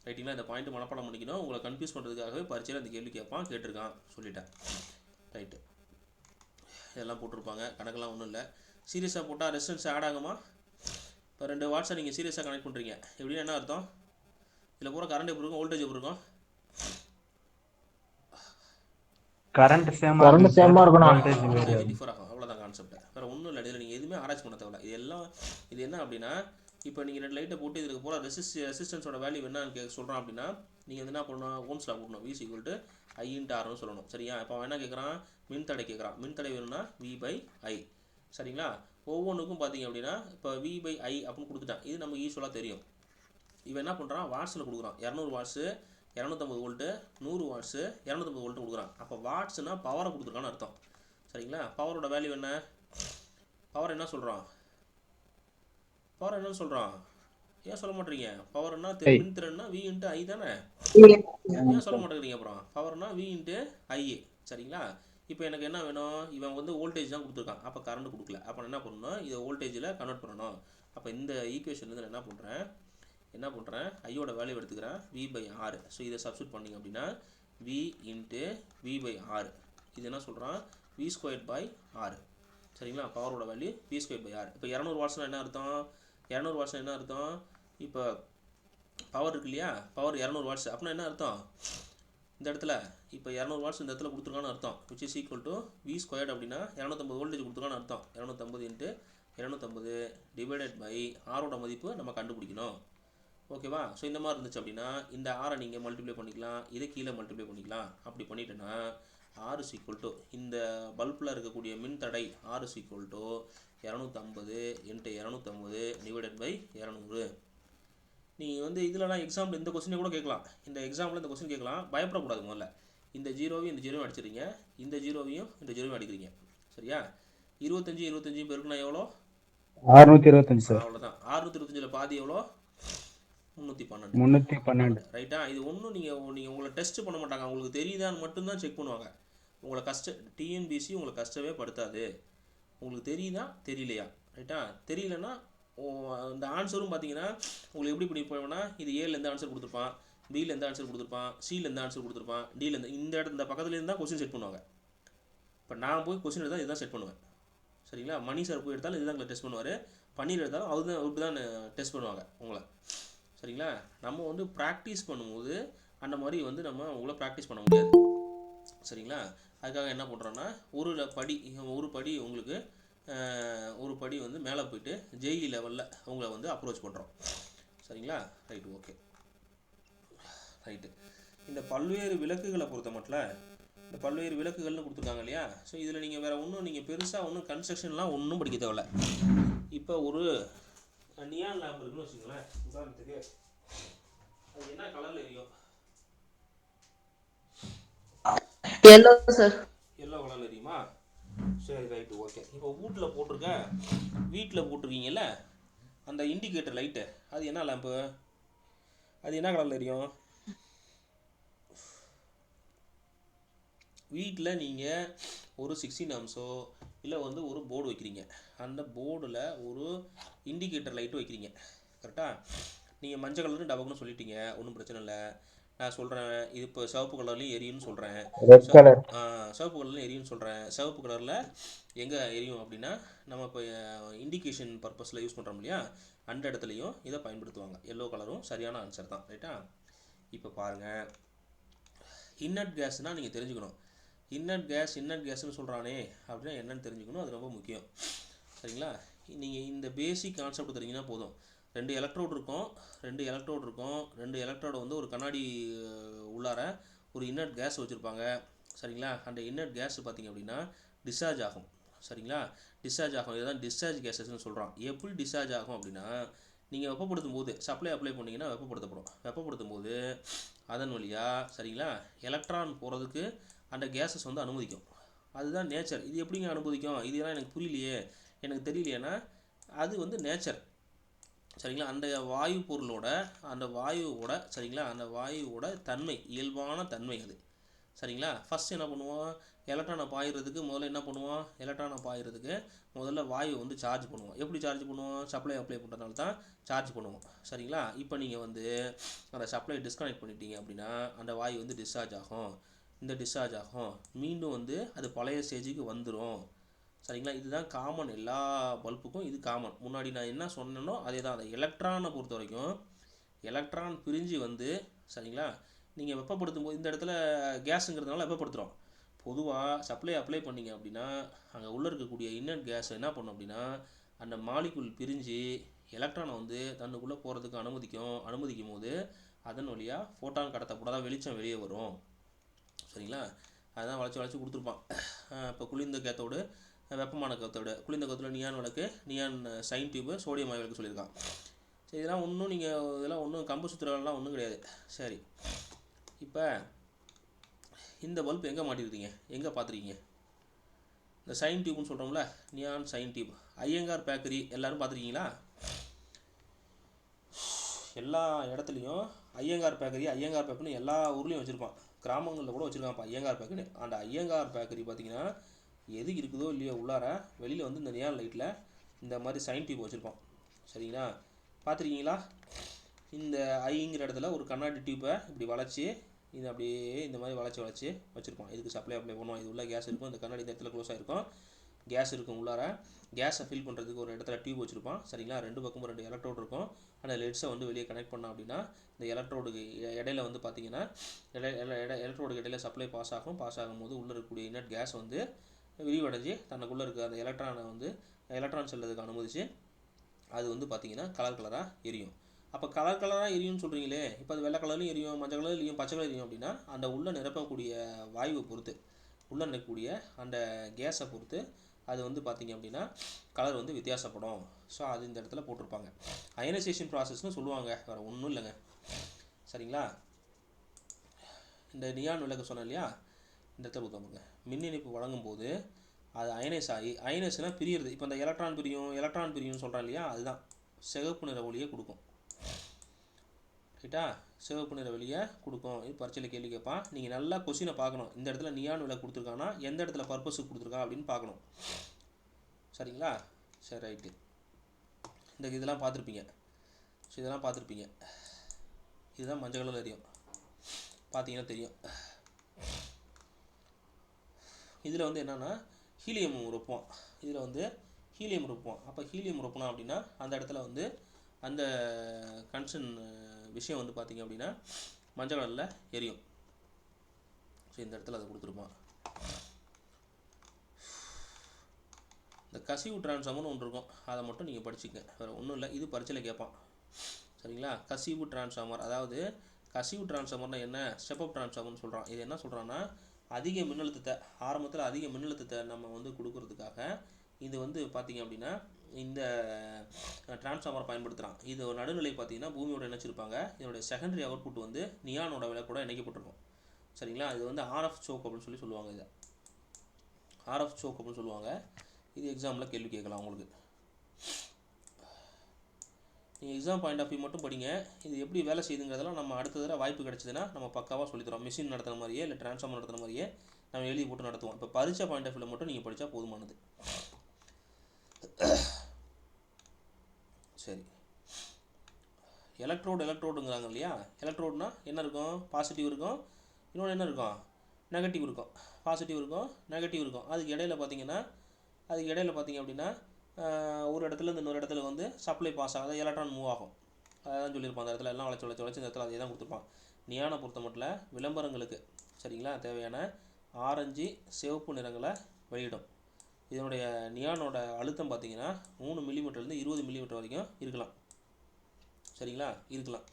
ரைட்டிங்களா? இந்த பாயிண்ட் மனப்பாடம் பண்ணிக்கணும். உங்களை கன்ஃபியூஸ் பண்ணுறதுக்காகவே பரீட்சையில் இந்த கேள்வி கேட்பான், கேட்டிருக்கான் சொல்லிட்டேன். ரைட்டு, இதெல்லாம் போட்டிருப்பாங்க, கணக்கெல்லாம் ஒன்றும் இல்லை. சீரியஸாக போட்டால் ரெசிஸ்டன்ஸ் ஆட் ஆகுமா? இப்போ 2 வாட்ஸை நீங்கள் சீரியஸாக கனெக்ட் பண்ணுறீங்க எப்படின்னு என்ன அர்த்தம்? இதில் பூரா கரண்ட் எப்படி இருக்கும், வோல்டேஜ் எப்படி இருக்கும்? கரண்ட் சேமா இருக்கணும், வோல்டேஜ் டிஃபர் ஆகும், அவ்வளோதான் கான்செப்ட். வேறு ஒன்றும் இல்லை. இதில் நீங்கள் எதுவுமே ஆராய்ச்சி பண்ண தேவையில்ல. இது என்ன அப்படின்னா இப்போ நீங்கள் 2 லைட்டை போட்டு இதுக்கு போல ரெசிஸ்டன்ஸோட வேல்யூ என்னன்னு சொல்கிறான் அப்படின்னா நீங்கள் வந்து என்ன பண்ணணும், ஓம்ஸ்ல போடணும். V = I/Rன்னு சொல்லணும் சரியா. இப்போ அவன் என்ன கேட்குறான், மின்தடை கேட்குறான். மின்தடை வேணும்னா V/I சரிங்களா. ஒவ்வொன்றுக்கும் பார்த்தீங்க அப்படின்னா இப்போ V/I அப்படின்னு கொடுத்துட்டான். இது நமக்கு யூஸ்வலாக தெரியும். இவன் என்ன பண்ணுறான், வாட்ஸில் கொடுக்குறான். 200 வாட்ஸு 250 வோல்ட்டு, 100 வாட்ஸு 250 வோல்ட்டு கொடுக்குறான். அப்போ வாட்ஸ்னால் பவரை கொடுத்துருக்கான்னு அர்த்தம் சரிங்களா. பவரோட வேல்யூ என்ன, பவர் என்ன சொல்கிறான், பவர் என்னன்னு சொல்கிறான், ஏன் சொல்ல மாட்டேறீங்க? பவர்னா மின்திறன்னா V/I தானே, ஏன் சொல்ல மாட்டேங்கிறீங்க? அப்புறம் பவர்னா V/I சரிங்களா. இப்போ எனக்கு என்ன வேணும், இவன் வந்து வோல்டேஜ் தான் கொடுத்துருக்கான், அப்போ கரண்ட் கொடுக்கல. அப்போ நான் என்ன பண்ணணும், இதை வோல்டேஜில் கன்வெர்ட் பண்ணணும். அப்போ இந்த ஈக்குவேஷன்லேருந்து நான் என்ன பண்ணுறேன், ஐயோட வேல்யூ எடுத்துக்கிறேன் V/R. ஸோ இதை சப்ஸ்டியூட் பண்ணிங்க அப்படின்னா V/V/R. இது என்ன சொல்கிறான், V²/R சரிங்களா. பவரோட வேல்யூ V²/R. இப்போ 200 வாட்ஸ்னால் என்ன அர்த்தம், 200 வாட்ஸ்னால் என்ன அர்த்தம், இப்போ பவர் இருக்கு இல்லையா, பவர் 200 வாட்ஸ் அப்படின்னா என்ன அர்த்தம், இந்த இடத்துல இப்போ 200 வாட்ஸ் இந்த இடத்துல கொடுத்துருக்கான்னு அர்த்தம். which is equal to V² அப்படின்னா 250 வோல்டேஜ் கொடுத்துருக்கான்னு அர்த்தம். 250 × 250 டிவைடட் பை ஆரோட மதிப்பு நம்ம கண்டுபிடிக்கணும். ஓகேவா. ஸோ இந்த மாதிரி இருந்துச்சு அப்படின்னா இந்த ஆரை நீங்கள் மல்டிப்ளை பண்ணிக்கலாம், இதை கீழே மல்டிப்ளை பண்ணிக்கலாம். அப்படி பண்ணிட்டேன்னா R = இந்த பல்பில் இருக்கக்கூடிய மின்தடை R = 250 × 250 டிவைடட் பை 200. நீங்கள் வந்து இதிலலாம் எக்ஸாம்பிள் இந்த கொஸ்டினை கூட கேட்கலாம். இந்த எக்ஸாம்பிள் இந்த கொஸ்டின் கேட்கலாம், பயப்படக்கூடாது. முதல்ல இந்த 0வையும் இந்த 0வையும் அடிச்சிடுறீங்க, இந்த 0வையும் இந்த 0வையும் அடிக்கிறீங்க சரியா. 25 பெருக்குனா எவ்வளோ, 625 சார். அவ்வளோதான். 625ல் பாதி எவ்வளோ, 312. ரைட்டா. இது ஒன்றும் நீங்கள் உங்களை டெஸ்ட் பண்ண மாட்டாங்க, உங்களுக்கு தெரியுதான்னு மட்டும்தான் செக் பண்ணுவாங்க. உங்களை TNPSC உங்களை கஷ்டமே படுத்தாது. உங்களுக்கு தெரியுதா தெரியலையா. ரைட்டா. தெரியலன்னா இந்த ஆன்சரும் பார்த்தீங்கன்னா உங்களுக்கு எப்படி பண்ணிப்போம்னா இது ஏல எந்த ஆன்சர் கொடுத்துருப்பான், பியில் எந்த ஆன்சர் கொடுத்துருப்பான், சியில் எந்த ஆன்சர் கொடுத்துருப்பான், டியில் இந்த பக்கத்துல இருந்தால் கொஸ்டின் செட் பண்ணுவாங்க. இப்போ நான் போய் கொஸ்டின் எடுத்தால் இதுதான் செட் பண்ணுவேன் சரிங்களா. மணி சார் போய் எடுத்தாலும் இதுதான் டெஸ்ட் பண்ணுவார், பன்னீர் எடுத்தாலும் அவருக்கு தான் டெஸ்ட் பண்ணுவாங்க உங்களை சரிங்களா. நம்ம வந்து ப்ராக்டிஸ் பண்ணும்போது அந்த மாதிரி வந்து நம்ம உங்களை ப்ராக்டிஸ் பண்ண முடியாது. சரிங்களா? அதுக்காக என்ன பண்ணுறோன்னா ஒரு படி உங்களுக்கு ஒரு படி வந்து மேலே போயிட்டு ஜெய் லெவலில் உங்களை வந்து அப்ரோச் பண்ணுறோம். சரிங்களா? Right, okay, right. இந்த பல்வேறு விளக்குகளை பொறுத்த மட்டும் இந்த பல்வேறு விளக்குகள்னு கொடுத்துருக்காங்க இல்லையா? ஸோ இதில் நீங்கள் வேறு நீங்கள் பெருசாக ஒன்றும் கன்ஸ்ட்ரக்ஷன்லாம் ஒன்றும் படிக்க தேவையில்ல. இப்போ ஒரு நியான் லேம்ப் இருக்குன்னு வச்சுக்கோங்களேன். உதாரணத்துக்கு அது என்ன கலரில் எரியும்? Yellow sir. எல்லோ கலரில் எரியுமா? சரி, ரைட்டு, ஓகே. இப்போ வீட்டில் போட்டிருக்கீங்கல்ல அந்த இண்டிகேட்டர் லைட்டு, அது என்ன லேம்ப்பு? அது என்ன கலரில் எரியும்? வீட்டில் நீங்கள் ஒரு 16 amps இல்லை வந்து ஒரு போர்டு வைக்கிறீங்க. அந்த போர்டில் ஒரு இண்டிகேட்டர் லைட்டு வைக்கிறீங்க. கரெக்டாக? நீங்கள் மஞ்சள் கலர்னு டபக்குன்னு சொல்லிட்டீங்க, ஒன்றும் பிரச்சனை இல்லை. நான் சொல்கிறேன், இது இப்போ சிவப்பு கலர்லேயும் எரியும்னு சொல்கிறேன். சிவப்பு கலர்லையும் எரியும்னு சொல்கிறேன். சிவப்பு கலரில் எங்கே எரியும் அப்படின்னா, நம்ம இப்போ இண்டிகேஷன் பர்பஸில் யூஸ் பண்ணுறோம் இல்லையா, அந்த இடத்துலையும் இதை பயன்படுத்துவாங்க. எல்லோ கலரும் சரியான ஆன்சர் தான். ரைட்டா? இப்போ பாருங்கள், இன்னட் கேஸ்னால் நீங்கள் தெரிஞ்சுக்கணும். இன்னட் கேஸ்ன்னு சொல்கிறானே அப்படின்னா என்னன்னு தெரிஞ்சுக்கணும். அது ரொம்ப முக்கியம். சரிங்களா? நீங்கள் இந்த பேசிக் கான்செப்ட் தெரிஞ்சிங்கன்னா போதும். ரெண்டு எலக்ட்ரோடு இருக்கும். ரெண்டு எலக்ட்ரோடு வந்து ஒரு கண்ணாடி உள்ளார ஒரு இன்னட் கேஸ் வச்சுருப்பாங்க. சரிங்களா? அந்த இன்னட் கேஸ் பார்த்திங்க அப்படின்னா டிஸ்சார்ஜ் ஆகும். சரிங்களா? டிஸ்சார்ஜ் ஆகும். இதுதான் டிஸ்சார்ஜ் கேஸஸ்ன்னு சொல்கிறோம். எப்படி டிஸ்சார்ஜ் ஆகும் அப்படின்னா, நீங்கள் வெப்பப்படுத்தும் போது சப்ளை அப்ளை பண்ணிங்கன்னா வெப்பப்படுத்தும் போது அதன் வழியாக, சரிங்களா, எலக்ட்ரான் போகிறதுக்கு அந்த கேஸஸ் வந்து அனுமதிக்கும். அதுதான் நேச்சர். இது எப்படிங்க அனுமதிக்கும்? இதெல்லாம் எனக்கு புரியலையே, எனக்கு தெரியலையேன்னா அது வந்து நேச்சர். சரிங்களா? அந்த வாயுவோட சரிங்களா, அந்த வாயுவோட தன்மை, இயல்பான தன்மை அது. சரிங்களா? ஃபஸ்ட் என்ன பண்ணுவோம்? எலக்ட்ரானை பாயிறதுக்கு முதல்ல வாயு வந்து சார்ஜ் பண்ணுவோம். எப்படி சார்ஜ் பண்ணுவோம்? சப்ளை அப்ளை பண்ணுறதுனால தான் சார்ஜ் பண்ணுவோம். சரிங்களா? இப்போ நீங்கள் வந்து அந்த சப்ளை டிஸ்கனெக்ட் பண்ணிட்டீங்க அப்படின்னா அந்த வாயு வந்து டிஸ்சார்ஜ் ஆகும். மீண்டும் வந்து அது பழைய ஸ்டேஜுக்கு வந்துடும். சரிங்களா? இதுதான் காமன். எல்லா பல்புக்கும் இது காமன். முன்னாடி நான் என்ன சொன்னேனோ அதே தான். அந்த எலக்ட்ரானை பொறுத்த வரைக்கும் எலக்ட்ரான் பிரிஞ்சு வந்து, சரிங்களா, நீங்கள் வெப்பப்படுத்தும் போது இந்த இடத்துல கேஸுங்கிறதுனால வெப்பப்படுத்துகிறோம். பொதுவாக சப்ளை அப்ளை பண்ணிங்க அப்படின்னா அங்கே உள்ளே இருக்கக்கூடிய இன்னட் கேஸ் என்ன பண்ணும் அப்படின்னா, அந்த மாலிகுல் பிரிஞ்சு எலக்ட்ரானை வந்து தன்னுக்குள்ளே போகிறதுக்கு அனுமதிக்கும் போது அதன் வழியாக ஃபோட்டான் கடத்தப்படாத வெளிச்சம் வெளியே வரும். சரிங்களா? அதுதான் வளைச்சி கொடுத்துருப்பான். இப்போ குளிர்ந்த கேத்தோடு வெப்பமான கேத்தோடு, குளிர்ந்த கேத்தோட நியான் விளக்கு, நியான் சைன் டியூபு, சோடியம் ஆய் விளக்கு சொல்லியிருக்கான். சரி, இதெல்லாம் ஒன்றும் கம்பு சுற்றுலாம் ஒன்றும் கிடையாது. சரி, இப்போ இந்த பல்ப் எங்கே மாட்டிருக்கீங்க, எங்கே பார்த்துருக்கீங்க? இந்த சைன் டியூப்னு சொல்கிறோம்ல, neon sign tube, Iyengar bakery எல்லோரும் பார்த்துருக்கீங்களா? எல்லா இடத்துலையும் ஐயங்கார் பேக்கரின்னு எல்லா ஊர்லேயும் வச்சுருப்பான். கிராமங்களில் கூட வச்சுருக்கான்ப்பா ஐயங்கார் பேக்கரி. அந்த ஐயங்கார் பேக்கரி பார்த்திங்கன்னா எது இருக்குதோ இல்லையோ உள்ளார வெளியில் வந்து இந்த நியான் லைட்டில் இந்த மாதிரி சைன் டியூப் வச்சுருப்பான். சரிங்களா? பார்த்துருக்கீங்களா? இந்த ஐங்கிற இடத்துல ஒரு கண்ணாடி டியூப்பை இப்படி வளைச்சி இது அப்படியே இந்த மாதிரி வளைச்சி வச்சுருப்பான். இதுக்கு சப்ளை அப்ளை பண்ணுவோம். இது உள்ள கேஸ் இருக்கும். இந்த கண்ணாடி இந்த இடத்துல க்ளோஸ் ஆகிருக்கும். கேஸ் இருக்கும். உள்ளார கேஸை ஃபில் பண்ணுறதுக்கு ஒரு இடத்துல டியூப் வச்சுருப்பான். சரிங்களா? ரெண்டு பக்கமும் 2 எலக்ட்ரோடு இருக்கும். அந்த லெட்ஸை வந்து வெளியே கனெக்ட் பண்ணோம் அப்படின்னா இந்த எலக்ட்ரோடுக்கு இடையில வந்து பார்த்திங்கன்னா எலக்ட்ரோடுக்கு இடையில சப்ளை பாஸ் ஆகும்போது உள்ளே இருக்கக்கூடிய இன்னட் கேஸ் வந்து விரிவடைஞ்சு தனக்குள்ளே இருக்க அந்த எலக்ட்ரான் செல்லுறதுக்கு அனுமதிச்சு அது வந்து பார்த்திங்கன்னா கலராக எரியும். அப்போ கலராக எரியும்னு சொல்கிறீங்களே, இப்போ அது வெள்ளை கலர்லையும் எரியும், மஞ்சள் கலர்லையும் எரியும், பச்சை கலர் எரியும் அப்படின்னா அந்த உள்ளே நிரப்பக்கூடிய வாயுவை பொறுத்து, உள்ளே நிற்கக்கூடிய அந்த கேஸை பொறுத்து அது வந்து பார்த்திங்க அப்படின்னா கலர் வந்து வித்தியாசப்படும். ஸோ அது இந்த இடத்துல போட்டிருப்பாங்க. அயனைசேஷன் ப்ராசஸ்னு சொல்லுவாங்க, வேறு ஒன்றும் இல்லைங்க. சரிங்களா? இந்த நியான் விளக்கு சொன்னேன் இல்லையா, இந்த இடத்துல கொடுத்தாங்க. மின் இணைப்பு வழங்கும் போது அது அயனைஸ்னால் பிரியிறது. இப்போ இந்த எலக்ட்ரான் பிரியும்னு சொல்கிறேன் இல்லையா, அதுதான் சிவப்பு நிற ஒளியை கொடுக்கும். ரைட்டா? சிவப்பு நிற ஒளியை கொடுக்கும். இது பரீட்சையில் கேள்வி கேட்பான். நீங்கள் நல்லா கொஸ்டினை பார்க்கணும். இந்த இடத்துல நியான் விளக்கு கொடுத்துருக்காங்கன்னா எந்த இடத்துல பர்பஸுக்கு கொடுத்துருக்கா அப்படின்னு பார்க்கணும். சரிங்களா? சரி, ரைட்டு. இதெல்லாம் பார்த்துருப்பீங்க. இதுதான் மஞ்சள் கலரில் எரியும். பார்த்தீங்கன்னா தெரியும். இதில் வந்து என்னென்னா ஹீலியம் ரொப்புவான். அப்போ ஹீலியம் ரொப்புனா அப்படின்னா அந்த இடத்துல வந்து அந்த கன்சர்ன் விஷயம் வந்து பார்த்திங்க அப்படின்னா மஞ்சள் கலரில் எரியும். ஸோ இந்த இடத்துல அதை கொடுத்துருப்பான். இந்த கசிவு டிரான்ஸ்ஃபார்மர்னு ஒன்று இருக்கும், அதை மட்டும் நீங்கள் படிச்சுக்க, வேறு ஒன்றும் இல்லை. இது பரீட்சையில் கேட்பான். சரிங்களா? கசிவு டிரான்ஸ்ஃபார்மர், அதாவது கசிவு டிரான்ஸ்ஃபார்மர்னா என்ன, ஸ்டெப் அப் டிரான்ஸ்ஃபார்மர்னு சொல்கிறான். இது என்ன சொல்கிறான்னா, அதிக மின்னழுத்தத்தை ஆரம்பத்தில் அதிக மின்னழுத்தத்தை நம்ம வந்து கொடுக்கறதுக்காக இது வந்து பார்த்திங்க அப்படின்னா இந்த டிரான்ஸ்ஃபார்மர் பயன்படுத்துகிறான். இது ஒரு நடுநிலை பார்த்திங்கன்னா பூமியோட இணைச்சிருப்பாங்க. இதனுடைய செகண்டரி அவுட்புட் வந்து நியானோட விளக்கோட இணைக்கப்பட்டிருக்கும். சரிங்களா? இது வந்து ஆர்எஃப் சோக் அப்படின்னு சொல்லுவாங்க. இதை ஆர்எஃப் சோக் அப்படின்னு சொல்லுவாங்க. இது எக்ஸாமில் கேள்வி கேட்கலாம் உங்களுக்கு. நீங்கள் எக்ஸாம் பாயிண்ட் ஆஃப் வியூ மட்டும் படிங்க. இது எப்படி வேலை செய்யுதுங்கிறதெல்லாம் நம்ம அடுத்த தடவை வாய்ப்பு கிடச்சிதுன்னா நம்ம பக்காவாக சொல்லித்தரோம். மிஷின் நடத்துகிற மாதிரியே இல்லை டிரான்ஸ்ஃபார்மர் நடத்துகிற மாதிரியே நம்ம எழுதி போட்டு நடத்துவோம். இப்போ பரீட்சை பாயிண்ட் ஆஃப் வியூவில் மட்டும் நீங்கள் படித்தா போதுமானது. சரி, எலக்ட்ரோடுங்கிறாங்க இல்லையா? எலக்ட்ரோடுனா என்ன இருக்கும்? பாசிட்டிவ் இருக்கும், இன்னொன்று என்ன இருக்கும்? நெகட்டிவ் இருக்கும். பாசிட்டிவ் இருக்கும், நெகட்டிவ் இருக்கும். அதுக்கு இடையில பார்த்தீங்க அப்படின்னா ஒரு இடத்துலேருந்து இன்னொரு இடத்துல வந்து சப்ளை பாஸ் ஆகாத எலக்ட்ரான் மூவ் ஆகும். அதான் சொல்லியிருப்பான். அந்த இடத்துல எல்லாம் வளைச்சி இந்த இடத்துல அதே தான் கொடுத்துருப்பான். நியானை பொறுத்த மட்டும் விளம்பரங்களுக்கு சரிங்களா தேவையான ஆரஞ்சு சிவப்பு நிறங்களை வெளியிடும். இதனுடைய நியானோட அழுத்தம் பார்த்தீங்கன்னா 3 மில்லிமீட்டர்லேருந்து 20 மில்லிமீட்டர் வரைக்கும் இருக்கலாம். சரிங்களா? இருக்கலாம்.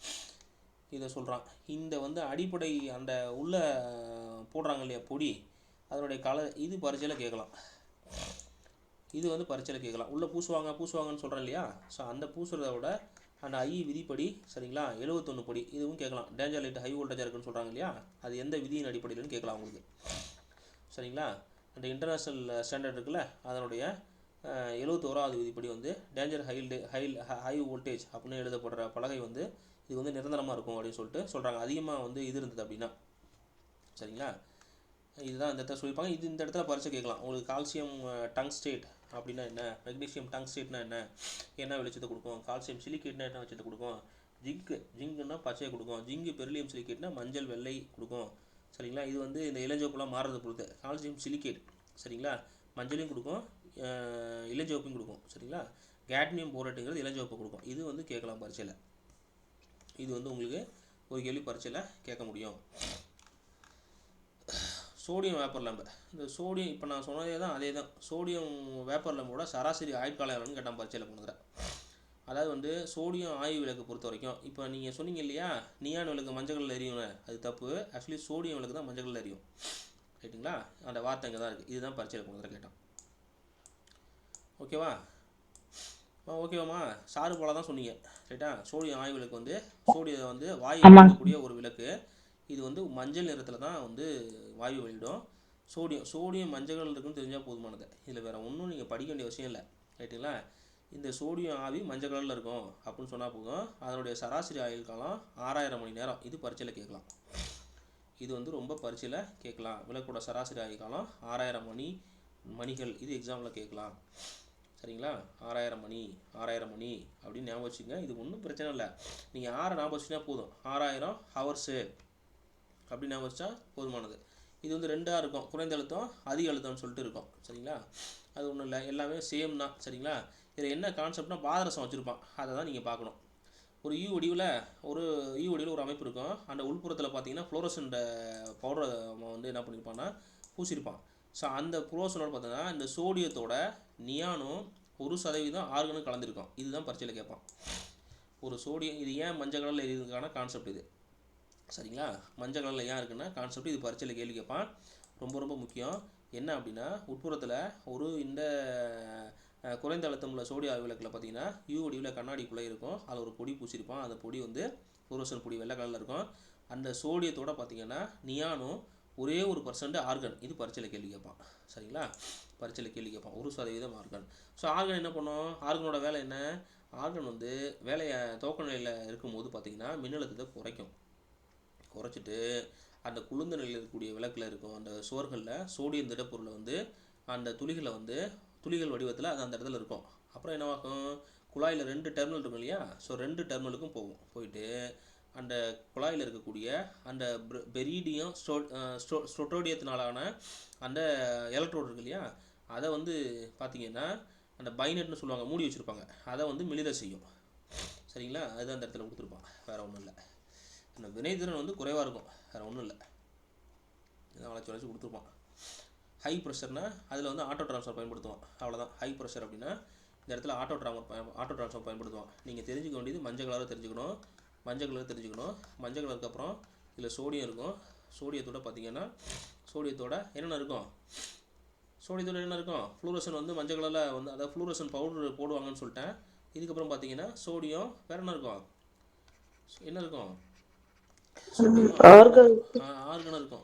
இதை சொல்கிறான். இந்த வந்து அடிப்படை அந்த உள்ள போடுறாங்க இல்லையா பொடி, அதனுடைய கலர் இது பரீட்சையில் கேட்கலாம். இது வந்து பரீட்சையில் கேட்கலாம். உள்ளே பூசுவாங்கன்னு சொல்கிறேன் இல்லையா? ஸோ அந்த பூசுறத விட அந்த ஐ விதிப்படி சரிங்களா 71 படி இதுவும் கேட்கலாம். டேஞ்சர் லைட் ஹை வோல்டேஜாக இருக்குன்னு சொல்கிறாங்க இல்லையா? அது எந்த விதியின் அடிப்படையில்னு கேட்கலாம் உங்களுக்கு. சரிங்களா? அந்த இன்டர்நேஷ்னல் ஸ்டாண்டர்ட் இருக்குல்ல, அதனுடைய 71வது விதிப்படி வந்து டேஞ்சர் ஹை வோல்டேஜ் அப்படின்னு எழுதப்படுற பலகை வந்து இது வந்து நிரந்தரமாக இருக்கும் அப்படின்னு சொல்கிறாங்க. அதிகமாக வந்து இது இருந்தது அப்படின்னா. சரிங்களா? இதுதான் இந்த இடத்துல சொல்லியிருப்பாங்க. இது இந்த இடத்துல பரீட்சை கேட்கலாம் உங்களுக்கு. கால்சியம் டங்ஸ்டேட் அப்படின்னா என்ன, மெக்னீஷியம் டங்ஸ்டேட்னா என்ன வெளிச்சத்தை கொடுக்கும், கால்சியம் சிலிக்கேட்னா என்ன வெளிச்சத்தை கொடுக்கும், ஜிங்குன்னா பச்சையை கொடுக்கும், ஜிங்கு பெரிலியம் சிலிக்கேட்னா மஞ்சள் வெள்ளை கொடுக்கும். சரிங்களா? இது வந்து இந்த இளஞ்சிவப்புலாம் மாறுறதை பொறுத்து. கால்சியம் சிலிக்கேட் சரிங்களா மஞ்சளையும் கொடுக்கும், இளஞ்சிவப்பையும் கொடுக்கும். சரிங்களா? கேட்மியம் போரேட்டுங்கிறது இளஞ்சிவப்பை கொடுக்கும். இது வந்து கேட்கலாம் பரீட்சையில். இது வந்து உங்களுக்கு ஒரு கேள்வி பரீட்சையில் கேட்க முடியும். சோடியம் வேப்பர் லேம்பு, இந்த சோடியம் இப்போ நான் சொன்னதே தான் அதே தான். சோடியம் வேப்பர் லேம்போட சராசரி ஆயுட்காலம் எவ்வளோன்னு கேட்டான் பரீட்சையில் போனதில். அதாவது வந்து சோடியம் ஆய்வு விளக்கு பொறுத்த வரைக்கும் இப்போ நீங்கள் சொன்னீங்க இல்லையா நியான் விளக்கு மஞ்சள் கலரில் எரியும்னு, அது தப்பு. ஆக்சுவலி சோடியம் விளக்கு தான் மஞ்சள் கலரில் எரியும். ரைட்டுங்களா? அந்த வார்த்தை இங்கே தான் இருக்குது. இதுதான் பரீட்சையில் போனதில் கேட்டான். ஓகேவா? ஓகேவாம்மா? சாறு போல தான் சொன்னீங்க. ரைட்டா? சோடியம் ஆய்வு விளக்கு வந்து சோடியம் வந்து வாயு வெளியிடக்கூடிய ஒரு விளக்கு. இது வந்து மஞ்சள் நிறத்தில் தான் வந்து வாயு வெளியிடும். சோடியம் மஞ்சள் இருக்குன்னு தெரிஞ்சால் போதுமானது. இதில் வேறு ஒன்றும் நீங்கள் படிக்க வேண்டிய அவசியம் இல்லை. ரைட்டுங்களா? இந்த சோடியம் ஆவி மஞ்சள் கலரில் இருக்கும் அப்படின்னு சொன்னால் போதும். அதனுடைய சராசரி ஆயுள் காலம் 6000 மணி நேரம். இது பரீட்சையில் கேட்கலாம். இது வந்து ரொம்ப பரீட்சையில் கேட்கலாம். விளக்கோட சராசரி ஆயுள் காலம் 6000 மணிகள். இது எக்ஸாமில் கேட்கலாம். சரிங்களா? 6000 மணி அப்படின்னு ஞாபகம் வச்சுங்க. இது ஒன்றும் பிரச்சனை இல்லை. நீங்கள் 6 ஞாபகம் வச்சுன்னா போதும். 6000 ஹவர்ஸு அப்படின்னு ஞாபகம் வச்சா போதுமானது. இது வந்து 2ஆக இருக்கும், குறைந்த அழுத்தம் அதிக அழுத்தம்னு சொல்லிட்டு இருக்கும். சரிங்களா? அது ஒன்றும் இல்லை, எல்லாமே சேம் தான். சரிங்களா? இதில் என்ன கான்செப்ட்னா பாதரசம் வச்சுருப்பான், அதை தான் நீங்கள் பார்க்கணும். ஒரு யூ வடிவில் ஒரு அமைப்பு இருக்கும். அந்த உள்புறத்தில் பார்த்தீங்கன்னா ஃப்ளோரசன்ட் பவுடரை வந்து என்ன பண்ணியிருப்பான்னா பூசியிருப்பான். ஸோ அந்த ஃப்ளோரசனோட பார்த்தீங்கன்னா இந்த சோடியத்தோட நியானும் 1% ஆர்கனும் கலந்துருக்கும். இதுதான் பரீட்சையில் கேட்பான். ஒரு சோடியம் இது ஏன் மஞ்சள் கலரில் எரியுதுக்கான கான்செப்ட் இது. சரிங்களா? மஞ்சள் கலரில் ஏன் இருக்குன்னா கான்செப்ட் இது பரீட்சையில் கேள்வி கேட்பான். ரொம்ப ரொம்ப முக்கியம். என்ன அப்படின்னா உட்புறத்தில் ஒரு இந்த குறைந்த அழுத்தம் உள்ள சோடிய விளக்கில் பார்த்தீங்கன்னா யூ வடிவில் கண்ணாடிக்குள்ளே இருக்கும். அதில் ஒரு பொடி பூசியிருப்பான். அந்த பொடி வந்து ஃப்ளோரசன் பொடி வெள்ளை கலரில் இருக்கும். அந்த சோடியத்தோட பார்த்தீங்கன்னா நியானும் ஒரே 1% ஆர்கன். இது பரீட்சையில் கேள்வி கேட்பான். சரிங்களா? பரீட்சையில் கேள்வி கேட்பான். 1% ஆர்கன். ஸோ ஆர்கன் என்ன பண்ணும்? ஆர்கனோட வேலை என்ன? ஆர்கன் வந்து வேலையை துவக்க நிலையில் இருக்கும்போது பார்த்தீங்கன்னா மின்னழுத்தத்தை குறைச்சிட்டு அந்த குளிர்ந்த நிலையில் இருக்கக்கூடிய விளக்கில் இருக்கும் அந்த சுவர்களில் சோடியம் திடப்பொருளை வந்து அந்த துளிகள் வடிவத்தில் அது அந்த இடத்துல இருக்கும். அப்புறம் என்னவாகும்? குழாயில் 2 டெர்மினல் இருக்கும் இல்லையா? ஸோ 2 டெர்மினலுக்கும் போயிட்டு அந்த குழாயில் இருக்கக்கூடிய அந்த பெரிடியம் ஸ்ட்ரோட்டோடியத்தினாலான அந்த எலக்ட்ரோடு இருக்கு இல்லையா? அதை வந்து பார்த்தீங்கன்னா அந்த பைனட்னு சொல்லுவாங்க, மூடி வச்சுருப்பாங்க. அதை வந்து மெலித செய்யும். சரிங்களா? அதுதான் அந்த இடத்துல கொடுத்துருப்பான், வேறு ஒன்றும் இல்லை. இந்த வினைத்திறன் வந்து குறைவாக இருக்கும், வேறு ஒன்றும் இல்லை. இதான் வளைச்சி கொடுத்துருப்பான். ஹை ப்ரெஷர்னா அதில் வந்து ஆட்டோ ட்ரான்ஸ்ஃபர் பயன்படுத்துவான், அவ்வளோதான். ஹை ப்ரெஷர் அப்படின்னா இந்த இடத்துல ஆட்டோ ட்ரான்ஸ்ஃபர் பயன்படுத்துவான். நீங்கள் தெரிஞ்சுக்க வேண்டியது மஞ்சள் கலரை தெரிஞ்சுக்கணும். மஞ்சள் கலருக்கு அப்புறம் இதில் சோடியம் இருக்கும். சோடியத்தோட பார்த்தீங்கன்னா சோடியத்தோட என்னென்ன இருக்கும், ஃப்ளூரசன் வந்து மஞ்சள் கலரில் வந்து, அதாவது ஃப்ளூரசன் பவுடர் போடுவாங்கன்னு சொல்லிட்டேன். இதுக்கப்புறம் பார்த்தீங்கன்னா சோடியம் வேறு என்ன இருக்கும், ஆர்கனம் இருக்கும்.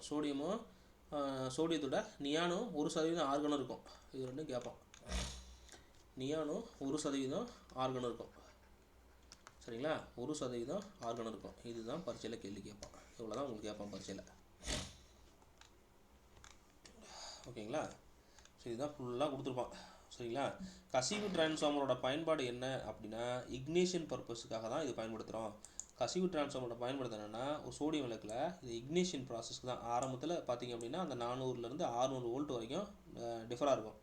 சோடியத்தோட நியானும் 1% ஆர்கனம் இருக்கும். இது ரெண்டும் கேட்பான். நியானும் 1% ஆர்கனம் இருக்கும், சரிங்களா? 1% ஆர்கனம் இருக்கும். இதுதான் பரீட்சையில் கேள்வி கேட்பான். இவ்வளோ தான் உங்களுக்கு கேட்பான் பரீட்சையில், ஓகேங்களா? ஸோ இதுதான் ஃபுல்லாக கொடுத்துருப்பான், சரிங்களா? கசிவு டிரான்ஸ்ஃபார்மரோட பயன்பாடு என்ன அப்படின்னா இக்னிஷன் பர்பஸுக்காக தான் இது பயன்படுத்துகிறோம். கசிவு டிரான்ஸ்ஃபார்மரோட பயன்படுத்த என்னென்னா, ஒரு சோடியம் விளக்கில் இது இக்னிஷன் ப்ராசஸ்க்கு தான். ஆரம்பத்தில் பார்த்திங்க அப்படின்னா அந்த 400லேருந்து 600 வோல்ட் வரைக்கும் டிஃபராக இருக்கும்,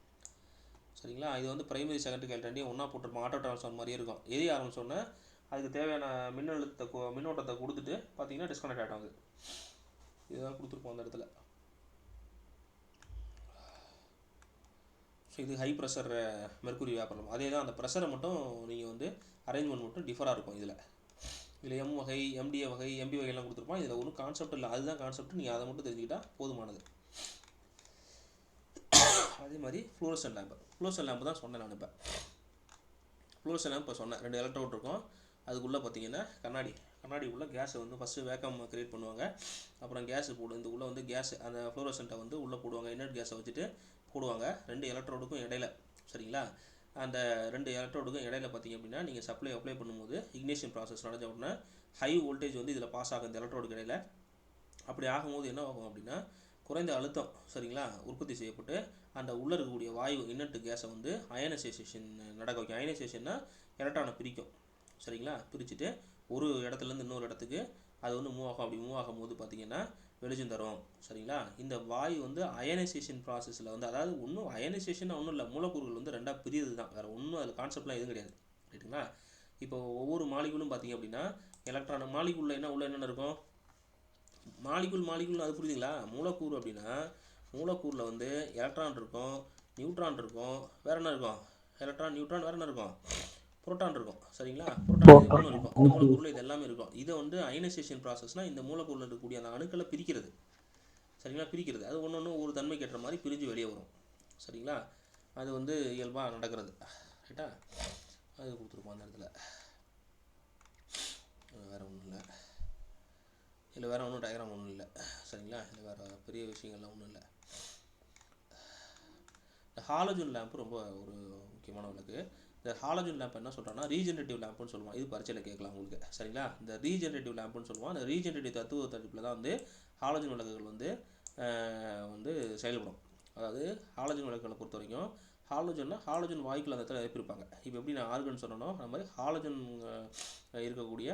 சரிங்களா? இது வந்து பிரைமரி செகண்டரி எலக்ட்ரானிக் ஒன்றா போட்டிருப்போம். ஆட்டோ டிரான்ஸ்ஃபார்மர் மாதிரியே இருக்கும். எரிய ஆரம்பிச்சோன்னே அதுக்கு தேவையான மின்னோட்டத்தை கொடுத்துட்டு பார்த்தீங்கன்னா டிஸ்கனெக்ட் ஆகிட்டாங்க. இதுதான் கொடுத்துருப்போம் அந்த இடத்துல. ஸோ இது ஹை ப்ரெஷர் மெர்க்குரி வேப்பர். அதே தான், அந்த ப்ரெஷரை மட்டும் நீங்கள் வந்து அரேஞ்ச்மெண்ட் மட்டும் டிஃபராக இருக்கும். இதில் எம் வகை, எம்டிஏ வகை, எம்பி வகையெல்லாம் கொடுத்துருப்பான். இதில் ஒன்றும் கான்செப்ட் இல்லை, அதுதான் கான்செப்ட். நீங்கள் அதை மட்டும் தெரிஞ்சுக்கிட்டால் போதுமானது. அதே மாதிரி ஃப்ளூரசன் லேம்பு தான் சொன்னேன் நான். இப்போ ஃப்ளூரசன் லேம்ப் இப்போ சொன்னேன், 2 எலக்ட்ரோட் இருக்கும். அதுக்குள்ளே பார்த்தீங்கன்னா கண்ணாடி உள்ள கேஸை வந்து ஃபஸ்ட்டு வேக்கம் க்ரியேட் பண்ணுவாங்க. அப்புறம் கேஸு இந்த உள்ளே வந்து கேஸ் அந்த ஃப்ளூரசன்ட்டை வந்து உள்ளே போடுவாங்க. இனர்ட் கேஸை வச்சுட்டு போடுவாங்க 2 எலக்ட்ரோடுக்கும் இடையில, சரிங்களா? அந்த 2 எலக்ட்ரோடுக்கும் இடையில பார்த்தீங்க அப்படின்னா நீங்கள் சப்ளை அப்ளை பண்ணும்போது இக்னிஷன் ப்ராசஸ் நடந்த உடனே ஹை வோல்டேஜ் வந்து இதில் பாஸ் ஆகும் இந்த எலக்ட்ரோடுக்கு இடையில. அப்படி ஆகும்போது என்ன ஆகும் அப்படின்னா குறைந்த அழுத்தம், சரிங்களா, உற்பத்தி செய்யப்பட்டு அந்த உள்ளே இருக்கக்கூடிய வாயு இன்னட்டு கேஸை வந்து அயனைசேஷன் நடக்க வைக்கும். அயனைசேஷன்னா எலக்ட்ரானை பிரிக்கும், சரிங்களா? பிரிச்சுட்டு ஒரு இடத்துலேருந்து இன்னொரு இடத்துக்கு அது வந்து மூவ் ஆகும். அப்படி மூவ் ஆகும்போது பார்த்தீங்கன்னா வெளிச்சம் தரும், சரிங்களா? இந்த வாயு வந்து அயனைசேஷன் ப்ராசஸில் வந்து, அதாவது ஒன்றும் அயனைசேஷன் ஒன்றும் இல்லை, மூலக்கூறுகள் வந்து 2ஆக பிரியுது தான், வேறு ஒன்றும் அதில் கான்செப்ட்லாம் எதுவும் கிடையாது, ரைட்டுங்களா? இப்போ ஒவ்வொரு மாலிகுலும் பார்த்தீங்க அப்படின்னா எலக்ட்ரான் மாலிகுலில் என்னென்ன இருக்கும், மாலிகுல் அது புரியுதுங்களா? மூலக்கூறு அப்படின்னா மூலக்கூறில் வந்து எலக்ட்ரான் இருக்கும், நியூட்ரான் இருக்கும், வேறு என்ன இருக்கும், எலக்ட்ரான் நியூட்ரான், வேறு என்ன இருக்கும், புரோட்டான் இருக்கும், சரிங்களா? புரோட்டான் 3 இருக்கும். இந்த மூலக்கூறில் இது எல்லாமே இருக்கும். இதை வந்து அயனைசேஷன் ப்ராசஸ்னால் இந்த மூலக்கூறில் இருக்கக்கூடிய அந்த அணுக்களை பிரிக்கிறது, சரிங்களா? பிரிக்கிறது அது ஒன்று ஒரு தன்மைக்கு ஏற்ற மாதிரி பிரிஞ்சு வெளியே வரும், சரிங்களா? அது வந்து இயல்பாக நடக்கிறது, ரைட்டா? அது கொடுத்துருப்போம் அந்த இடத்துல. வேறு ஒன்றும் இல்லை, இல்லை வேறு ஒன்றும் டயக்ராம் ஒன்றும் இல்லை, சரிங்களா? இல்லை வேறு பெரிய விஷயங்கள்லாம் ஒன்றும் இல்லை. இந்த ஹாலஜன் லேம்ப்பு ரொம்ப ஒரு முக்கியமான விளக்கு. இந்த ஹாலஜன் லேம்ப் என்ன சொல்கிறான்னா ரீஜெனரேட்டிவ் லேம்ப்னு சொல்லுவான். இது பரீட்சையில் கேட்கலாம் உங்களுக்கு, சரிங்களா? இந்த ரீஜெனரேட்டிவ் லேம்ப்னு சொல்லுவான். அந்த ரீஜெனரேட்டிவ் தத்துவ தடுப்பில் தான் வந்து ஹாலஜன் விளக்குகள் வந்து செயல்படும். அதாவது ஹாலஜன் விளக்குகளை பொறுத்த வரைக்கும் ஹாலஜன் வாயுக்கள் அந்த இடத்துல நிரப்பியிருப்பாங்க. இப்போ எப்படி நான் ஆர்கன் சொன்னனோ அந்த மாதிரி ஹாலஜன் இருக்கக்கூடிய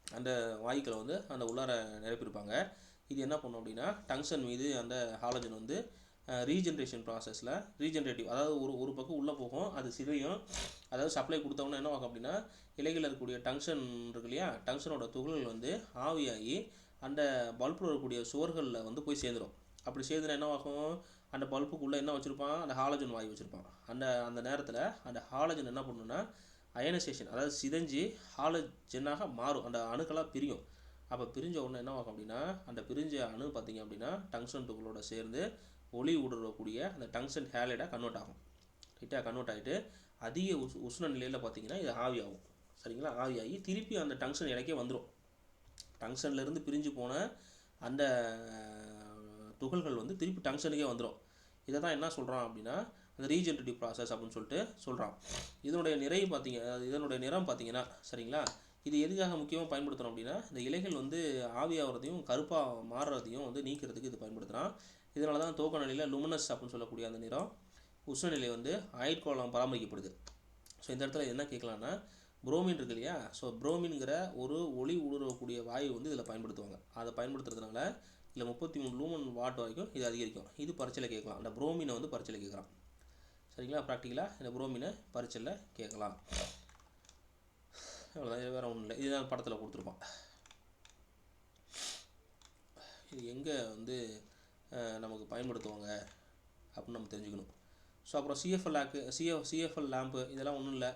அந்த வாயுக்களை வந்து அந்த உள்ளார நிரப்பியிருப்பாங்க. இது என்ன பண்ணும் அப்படின்னா டங்ஸ்டன் மீது அந்த ஹாலஜன் வந்து ரீஜென்ரேஷன் ப்ராசஸில் ரீஜென்ரேட்டிவ், அதாவது ஒரு பக்கம் உள்ளே போகும், அது சிதையும். அதாவது சப்ளை கொடுத்தவொன்னே என்ன ஆகும் அப்படின்னா இலைகளில் இருக்கக்கூடிய டங்ஸ்டன் இருக்கு இல்லையா, டங்ஸ்டனோட துகள்கள் வந்து ஆவியாகி அந்த பல்பில் இருக்கக்கூடிய சுவர்களில் வந்து போய் சேர்ந்துடும். அப்படி சேர்ந்துனா என்ன ஆகும், அந்த பல்புக்குள்ளே என்ன வச்சுருப்பான், அந்த ஹாலஜன் வாயு வச்சுருப்பான். அந்த நேரத்தில் அந்த ஹாலஜன் என்ன பண்ணுன்னா அயனைசேஷன், அதாவது சிதைஞ்சு ஹாலஜனாக மாறும், அந்த அணுக்களாக பிரியும். அப்போ பிரிஞ்ச உடனே என்ன ஆகும் அப்படின்னா அந்த பிரிஞ்ச அணு பார்த்திங்க அப்படின்னா டங்ஸ்டன் துகளோட சேர்ந்து ஒளி ஊடுருவக்கூடிய அந்த டங்ஸ்டன் ஹேலைடாக கன்வெர்ட் ஆகும், ரைட்டாக? கன்வெர்ட் ஆகிட்டு அதிக உஷ்ண நிலையில் பார்த்திங்கன்னா இது ஆவியாகும், சரிங்களா? ஆவியாகி திருப்பி அந்த டங்ஸ்டன் இலைக்கே வந்துடும். டங்ஸ்டன்லேருந்து பிரிஞ்சு போன அந்த துகள்கள் வந்து திருப்பி டங்ஸ்டனுக்கே வந்துடும். இதை தான் என்ன சொல்கிறான் அப்படின்னா அந்த ரீஜெனரேட்டிவ் ப்ராசஸ் அப்படின்னு சொல்லிட்டு சொல்கிறான். இதனுடைய இதனுடைய நிறம் பார்த்திங்கன்னா, சரிங்களா, இது எதுக்காக முக்கியமாக பயன்படுத்துகிறோம் அப்படின்னா இந்த இலைகள் வந்து ஆவியாகிறதையும் கருப்பாக மாறுறதையும் வந்து நீக்கிறதுக்கு இது பயன்படுத்துகிறான். இதனால தான் துவக்க நிலையில் லுமினஸ் அப்படின்னு சொல்லக்கூடிய அந்த நிறம் உஷ்ணநிலை வந்து ஆயுட்காலம் பராமரிக்கப்படுது. ஸோ இந்த இடத்துல என்ன கேட்கலான்னா புரோமின் இருக்கு இல்லையா, ஸோ புரோமின்கிற ஒரு ஒளி ஊடுருவக்கூடிய வாயு வந்து இதில் பயன்படுத்துவாங்க. அதை பயன்படுத்துறதுனால இல்லை 33 லூமன் வாட் வரைக்கும் இது அதிகரிக்கும். இது பரீட்சையில் கேட்கலாம். அந்த புரோமினை வந்து பரீட்சையில் கேட்குறான், சரிங்களா? ப்ராக்டிக்கலாக இந்த புரோமினை பரீட்சையில் கேட்கலாம். அவ்வளோதான், இது வேறு ஒன்றும் இல்லை. இதுதான் படத்தில் கொடுத்துருப்பான். இது எங்கே வந்து நமக்கு பயன்படுத்துவாங்க அப்படின்னு நம்ம தெரிஞ்சுக்கணும். ஸோ அப்புறம் சிஎஃப்எல் லேம்பு இதெல்லாம் ஒன்றும் இல்லை,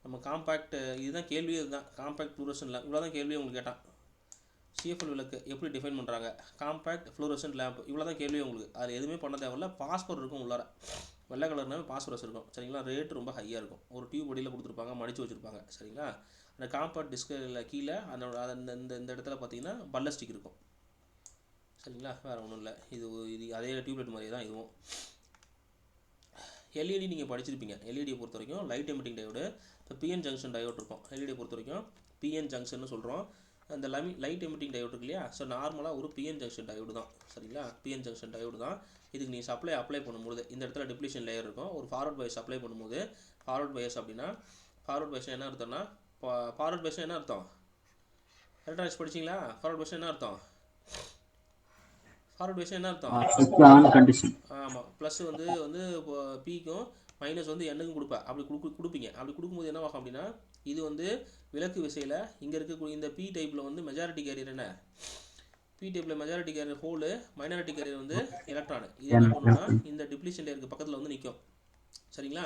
நம்ம காம்பேக்ட் இதுதான் கேள்வியே, இதுதான் காம்பேக்ட் ஃப்ளூரசன்ட் லேம்ப். இவ்வளோ தான் கேள்வியே உங்களுக்கு கேட்டான். சிஎஃப்எல் விளக்கு எப்படி டிஃபைன் பண்ணுறாங்க, காம்பேக்ட் ஃப்ளூரசன்ட் லேம்ப், இவ்வளோ தான் கேள்வியே உங்களுக்கு. அதில் எதுவுமே பண்ண தேவையில்ல. பாஸ்போர்ட் இருக்கும் உள்ளார, வெள்ளை கலர்னாவே பாஸ்பரஸ் இருக்கும் சரிங்களா. ரேட்டு ரொம்ப ஹையாக இருக்கும். ஒரு டியூப் அடியில் கொடுத்துருப்பாங்க, மடித்து வச்சுருப்பாங்க சரிங்களா. அந்த காம்பேக்ட் டிஸ்கில் கீழே அந்த இந்த இடத்துல பார்த்தீங்கன்னா பல்லஸ்டிக் இருக்கும் சரிங்களா. வேறு ஒன்றும் இல்லை. இது அதே டியூப்லைட் மாதிரியே தான் இதுவும். எல்இடி நீங்கள் படிச்சிருப்பீங்க. எல்இடியை பொறுத்த வரைக்கும் லைட் எமிட்டிங் டயோடு, இப்போ பிஎன் ஜங்ஷன் டயோடு இருக்கும். எல்இடியை பொறுத்த வரைக்கும் பிஎன் ஜங்ஷன் சொல்கிறோம். அந்த லைட் எமிட்டிங் டயோடு இருக்கு இல்லையா, ஸோ நார்மலாக ஒரு பிஎன் ஜங்ஷன் டயோடு தான் சரிங்களா. பிஎன் ஜங்ஷன் டயோடு தான். இதுக்கு நீ அப்ளை பண்ணும்போது இந்த இடத்துல டிப்ளீஷன் லேயர் இருக்கும். ஒரு ஃபார்வர்ட் பயாஸ் அப்ளை பண்ணும்போது, ஃபார்வர்ட் பயாஸ் அப்படின்னா ஃபார்வர்ட் பயாஸ் என்ன அர்த்தம்னா, ஃபார்வர்ட் பயாஸ் என்ன அர்த்தம், எலக்ட்ரானிக்ஸ் படிச்சிங்களா? ஃபார்வர்ட் பயாஸ் என்ன அர்த்தம், ஃபார்வர்ட் பயாஸ் என்ன அர்த்தம்? ஆமாம், ப்ளஸ் வந்து இப்போ பிக்கும் மைனஸ் வந்து எண்ணுக்கும் கொடுப்பேன். அப்படி கொடுப்பீங்க. அப்படி கொடுக்கும்போது என்ன ஆகும் அப்படின்னா, இது வந்து விளக்கு விசையில் இங்கே இருக்கக்கூடிய இந்த பி டைப்பில் வந்து மெஜாரிட்டி கேரியர் என்ன, பி டைப்பில் majority carrier hole, minority carrier வந்து எலக்ட்ரானு. இது என்ன பண்ணுன்னா இந்த டிப்ளீஷன் லேயருக்கு பக்கத்தில் வந்து நிற்கும் சரிங்களா.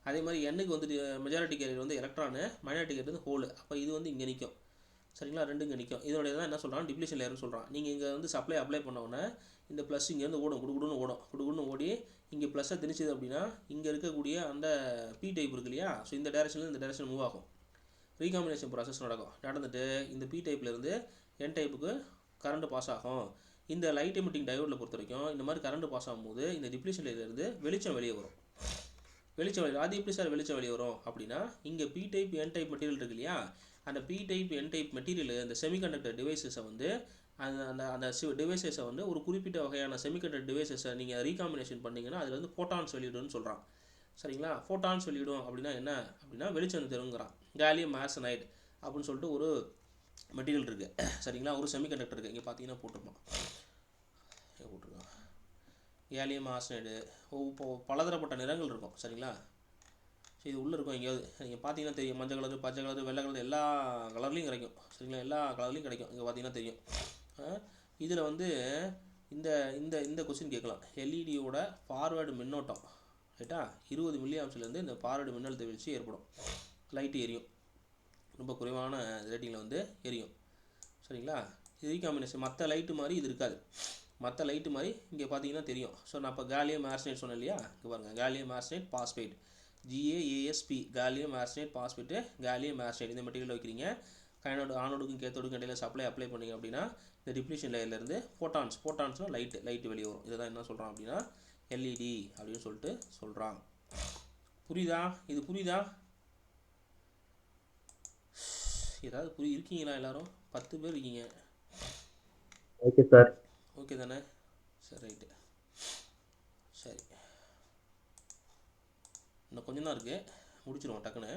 அதே மாதிரி எண்ணுக்கு வந்து மெஜாரிட்டி கேரியர் வந்து எலக்ட்ரானு, மைனாரிட்டி கேரியர் வந்து ஹோலு. அப்போ இது வந்து இங்கே நிற்கும் சரிங்களா. ரெண்டு இங்கே நிற்கும். இதோடைய தான் என்ன சொல்கிறான், டிப்ளீஷன் லேயர்னு சொல்கிறான். நீங்கள் இங்கே வந்து அப்ளை பண்ணோன்னே இந்த ப்ளஸ் இங்கேருந்து ஓடும், குடுகுடுன்னு ஓடி இங்கே ப்ளஸ்ஸை திணிச்சிது அப்படின்னா இங்கே இருக்கக்கூடிய அந்த பி டைப் இருக்கு இல்லையா, ஸோ இந்த டேரக்ஷனில் இந்த டேரக்ஷன் மூவ் ஆகும். ரீகாம்பினேஷன் ப்ராசஸ் நடந்துட்டு இந்த பி டைப்லேருந்து என் டைப்புக்கு கரண்ட் பாஸ் ஆகும். இந்த லைட் எமிட்டிங் டயோடில் பொறுத்த வரைக்கும் இந்த மாதிரி கரண்ட் பாஸ் ஆகும்போது இந்த டிப்ளீஷன் லேயர்லேருந்து வெளிச்சம் வெளியே வரும். அது எப்படி சார் வெளிச்சம் வெளியே வரும் அப்படின்னா, இங்கே P type N type material இருக்கு இல்லையா, அந்த P type N type material இந்த செமிகண்டக்டர் டிவைசஸை வந்து அந்த டிவைசஸை வந்து ஒரு குறிப்பிட்ட வகையான செமிகண்டக்டர் டிவைசஸை நீங்கள் ரீகாம்பினேஷன் பண்ணிங்கன்னா அதில் வந்து ஃபோட்டான்ஸ் வெளியிடுன்னு சொல்கிறான் சரிங்களா. ஃபோட்டான்ஸ் வெளியிடும் அப்படின்னா என்ன அப்படின்னா வெளிச்சம் தருங்கிறான். கேலியம் ஆர்சனைடு அப்படின்னு சொல்லிட்டு ஒரு மெட்டீரியல் இருக்குது சரிங்களா. ஒரு செமிகண்டக்டர் இருக்குது. இங்கே பார்த்தீங்கன்னா போட்டிருக்கோம். கேலியம் ஆர்சனைடு இப்போ பலதரப்பட்ட நிறங்கள் இருக்கும் சரிங்களா. ஸோ இது உள்ளே இருக்கும். எங்கேயாவது நீங்கள் பார்த்தீங்கன்னா தெரியும், மஞ்சள் கலரு, பச்சை கலரு, வெள்ளை கலர், எல்லா கலர்லேயும் கிடைக்கும் சரிங்களா. எல்லா கலர்லேயும் கிடைக்கும். இங்கே பார்த்தீங்கன்னா தெரியும். இதில் வந்து இந்த இந்த இந்த கொஸ்டின் கேட்கலாம். எல்இடியோட ஃபார்வேர்டு மின்னோட்டம் ரைட்டா 20 மில்லி ஆம்ஸ்லேருந்து இந்த ஃபார்வேர்டு மின்னழுத்த வீழ்ச்சி ஏற்படும். லைட்டு எரியும், ரொம்ப குறைவான ரேட்டிங்கில் வந்து எரியும் சரிங்களா. இது ரீகாம்பினேஷன். மற்ற லைட்டு மாதிரி இது இருக்காது. மற்ற லைட்டு மாதிரி இங்கே பார்த்தீங்கன்னா தெரியும். ஸோ நான் இப்போ கேலியம் ஆர்சனைட் சொன்னேன் இல்லையா, இங்கே பாருங்கள் gallium arsenide phosphate, GaAsP gallium arsenide phosphate, gallium arsenide இந்த மெட்டீரியல் வைக்கிறீங்க. ஆனோடுக்கும் கேத்தோடுக்கும் இடையில அப்ளை பண்ணிங்க அப்படின்னா இந்த டிப்ளீஷன் லேயர்லேருந்து ஃபோட்டான்ஸ்னால் லைட்டு வெளியே வரும். இதை தான் என்ன சொல்கிறான் அப்படின்னா எல்இடி அப்படின்னு சொல்லிட்டு சொல்கிறான். புரியுதா? இது புரியுதா? ஏதாவது இருக்கீங்களா எல்லாரும்? 10 பேர் இருக்கீங்க. Okay sir. ஓகே தானே? சரி ரைட்டு. சரி, இன்னும் கொஞ்சம் தான் இருக்குது, முடிச்சிடுவோம் டக்குன்னு.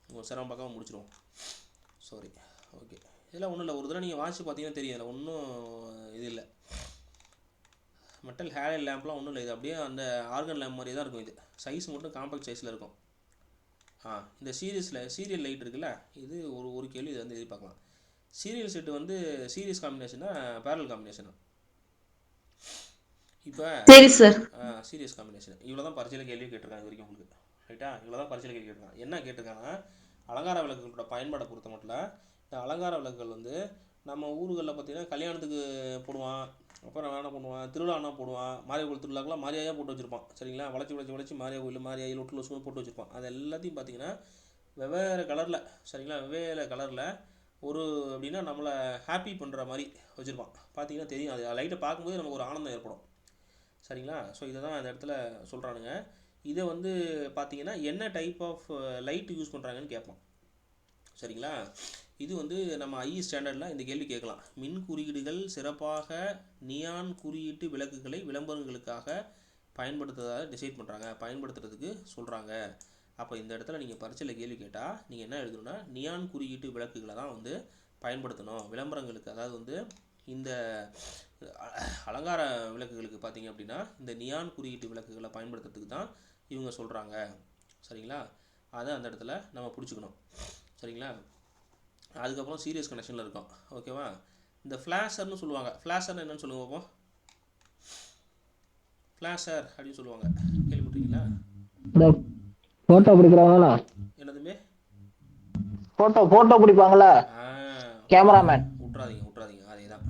உங்கள் சிரமம் பார்க்காம முடிச்சிடுவோம். சாரி. ஓகே, இதெல்லாம் ஒன்றும் இல்லை. ஒரு தடவை நீங்கள் வாட்ச் பார்த்தீங்கன்னா தெரியும். அதில் ஒன்றும் இது இல்லை. மெட்டல் ஹேர் லேம்ப்லாம் ஒன்றும் இல்லை. இது அப்படியே அந்த ஆர்கன் லேம்ப் மாதிரியே தான் இருக்கும். இது சைஸ் மட்டும் காம்பேக்ட் சைஸில் இருக்கும். இந்த சீரியல் லைட் இருக்குல்ல, இது ஒரு கேள்வி இதை வந்து எதிர்பார்க்கலாம். சீரியல் செட்டு வந்து சீரியஸ் காம்பினேஷனா பேரல் காம்பினேஷனா? இப்போ சீரியஸ் காம்பினேஷன். இவ்வளோ தான் பரிசையில் கேள்வி கேட்டிருக்காங்க இது வரைக்கும் உங்களுக்கு ரைட்டா. இவ்வளோ தான் பரிசையில் கேள்வி கேட்டிருக்காங்க. என்ன கேட்டிருக்காங்கன்னா, அலங்கார விளக்குகளோட பயன்பாடை பொறுத்த மட்டும் இந்த அலங்கார விளக்குகள் வந்து நம்ம ஊர்களில் பார்த்திங்கன்னா கல்யாணத்துக்கு போடுவான், அப்புறம் என்ன பண்ணுவான், திருவிழானா போடுவான். மாரியா கோயில் திருவிழாக்கெலாம் மாரியாயாக போட்டு வச்சுருப்பான் சரிங்களா. வளைச்சி மாரியா கோயில் மாரியாயில் ஒட்டு லூசுன்னு போட்டு வச்சுருப்பான். அது எல்லாத்தையும் பார்த்திங்கன்னா வெவ்வேறு கலரில் சரிங்களா, வெவ்வேறு கலரில் ஒரு அப்படின்னா நம்மளை ஹாப்பி பண்ணுற மாதிரி வச்சுருப்பான். பார்த்திங்கன்னா தெரியும். அது லைட்டை பார்க்கும்போது நமக்கு ஒரு ஆனந்தம் ஏற்படும் சரிங்களா. ஸோ இதை தான் அந்த இடத்துல சொல்கிறானுங்க. இதை வந்து பார்த்திங்கன்னா என்ன டைப் ஆஃப் லைட் யூஸ் பண்ணுறாங்கன்னு கேட்பான் சரிங்களா. இது வந்து நம்ம ஐஇ ஸ்டாண்டர்டில் இந்த கேள்வி கேட்கலாம். மின் குறியீடுகள் சிறப்பாக நியான் குறியீட்டு விளக்குகளை விளம்பரங்களுக்காக பயன்படுத்துறதாக டிசைட் பண்ணுறாங்க, பயன்படுத்துறதுக்கு சொல்கிறாங்க. அப்போ இந்த இடத்துல நீங்கள் பரீட்சையில் கேள்வி கேட்டால் நீங்கள் என்ன எழுதணும்னா நியான் குறியீட்டு விளக்குகளை தான் வந்து பயன்படுத்தணும் விளம்பரங்களுக்கு. அதாவது வந்து இந்த அலங்கார விளக்குகளுக்கு பார்த்தீங்க அப்படின்னா இந்த நியான் குறியீட்டு விளக்குகளை பயன்படுத்துறதுக்கு தான் இவங்க சொல்கிறாங்க சரிங்களா. அதை அந்த இடத்துல நம்ம பிடிச்சிக்கணும் சரிங்களா. அதுக்கப்புறம் சீரியஸ் கனெக்ஷனில் இருக்கும் ஓகேவா. இந்த ஃப்ளாஷர்னு சொல்லுவாங்க. ஃப்ளாஷர்னு என்னன்னு சொல்லுங்க பார்ப்போம். ஃப்ளாஷர் அப்படின்னு சொல்லுவாங்க, கேள்விப்பட்டிருக்கீங்களா? இந்த போட்டோ பிடிக்கிறாங்களா? என்னதுமே போட்டோ பிடிப்பாங்களா? கேமராமேன். விட்றாதீங்க அதே தான்.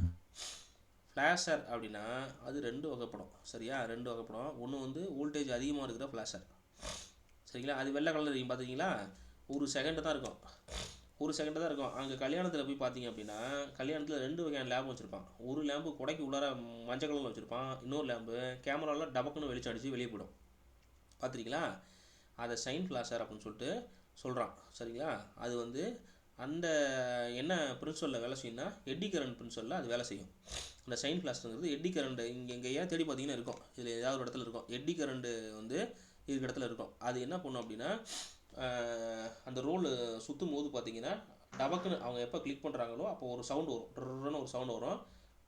ஃப்ளாஷர் அப்படின்னா அது 2 வகைப்படும். சரியா? 2 வகைப்படும். ஒன்று வந்து வோல்டேஜ் அதிகமாக இருக்கிற ஃப்ளாஷர். சரிங்களா? அது வெள்ளை கலரில் இருக்கும், பார்த்துக்கிங்களா? ஒரு செகண்டு தான் இருக்கும். அங்கே கல்யாணத்தில் போய் பார்த்தீங்க அப்படின்னா கல்யாணத்தில் 2 வகையான லேம்பு வச்சுருப்பான். ஒரு லேம்பு கொடைக்கு உள்ளார மஞ்சள் கலரில் வச்சுருப்பான். இன்னொரு லேம்பு கேமராவில் டபக்குன்னு வெளிச்சம் அடித்து வெளியே போயிடும். பார்த்துருக்கீங்களா? அதை ஷைன் ஃப்ளாஷர் அப்படின்னு சொல்லிட்டு சொல்கிறான். சரிங்களா? அது வந்து அந்த என்ன பிரின்சிபலில் வேலை செய்யும்னா எட்டி கரண்ட் பிரின்சிபலில் அது வேலை செய்யும். அந்த ஷைன் ஃப்ளாஷ்ங்கிறது எட்டி கரண்ட்டு எங்கேயா தேடி பார்த்தீங்கன்னா இருக்கும். இதில் ஏதாவது ஒரு இடத்துல இருக்கும். எட்டி கரண்ட்டு வந்து இருக்கிற இடத்துல இருக்கும். அது என்ன பண்ணும் அப்படின்னா அந்த ரோல் சுற்றும் போது பார்த்தீங்கன்னா டபக்குன்னு அவங்க எப்போ கிளிக் பண்ணுறாங்களோ அப்போ ஒரு சவுண்டு வரும். ட்ருன்னு ஒரு சவுண்டு வரும்.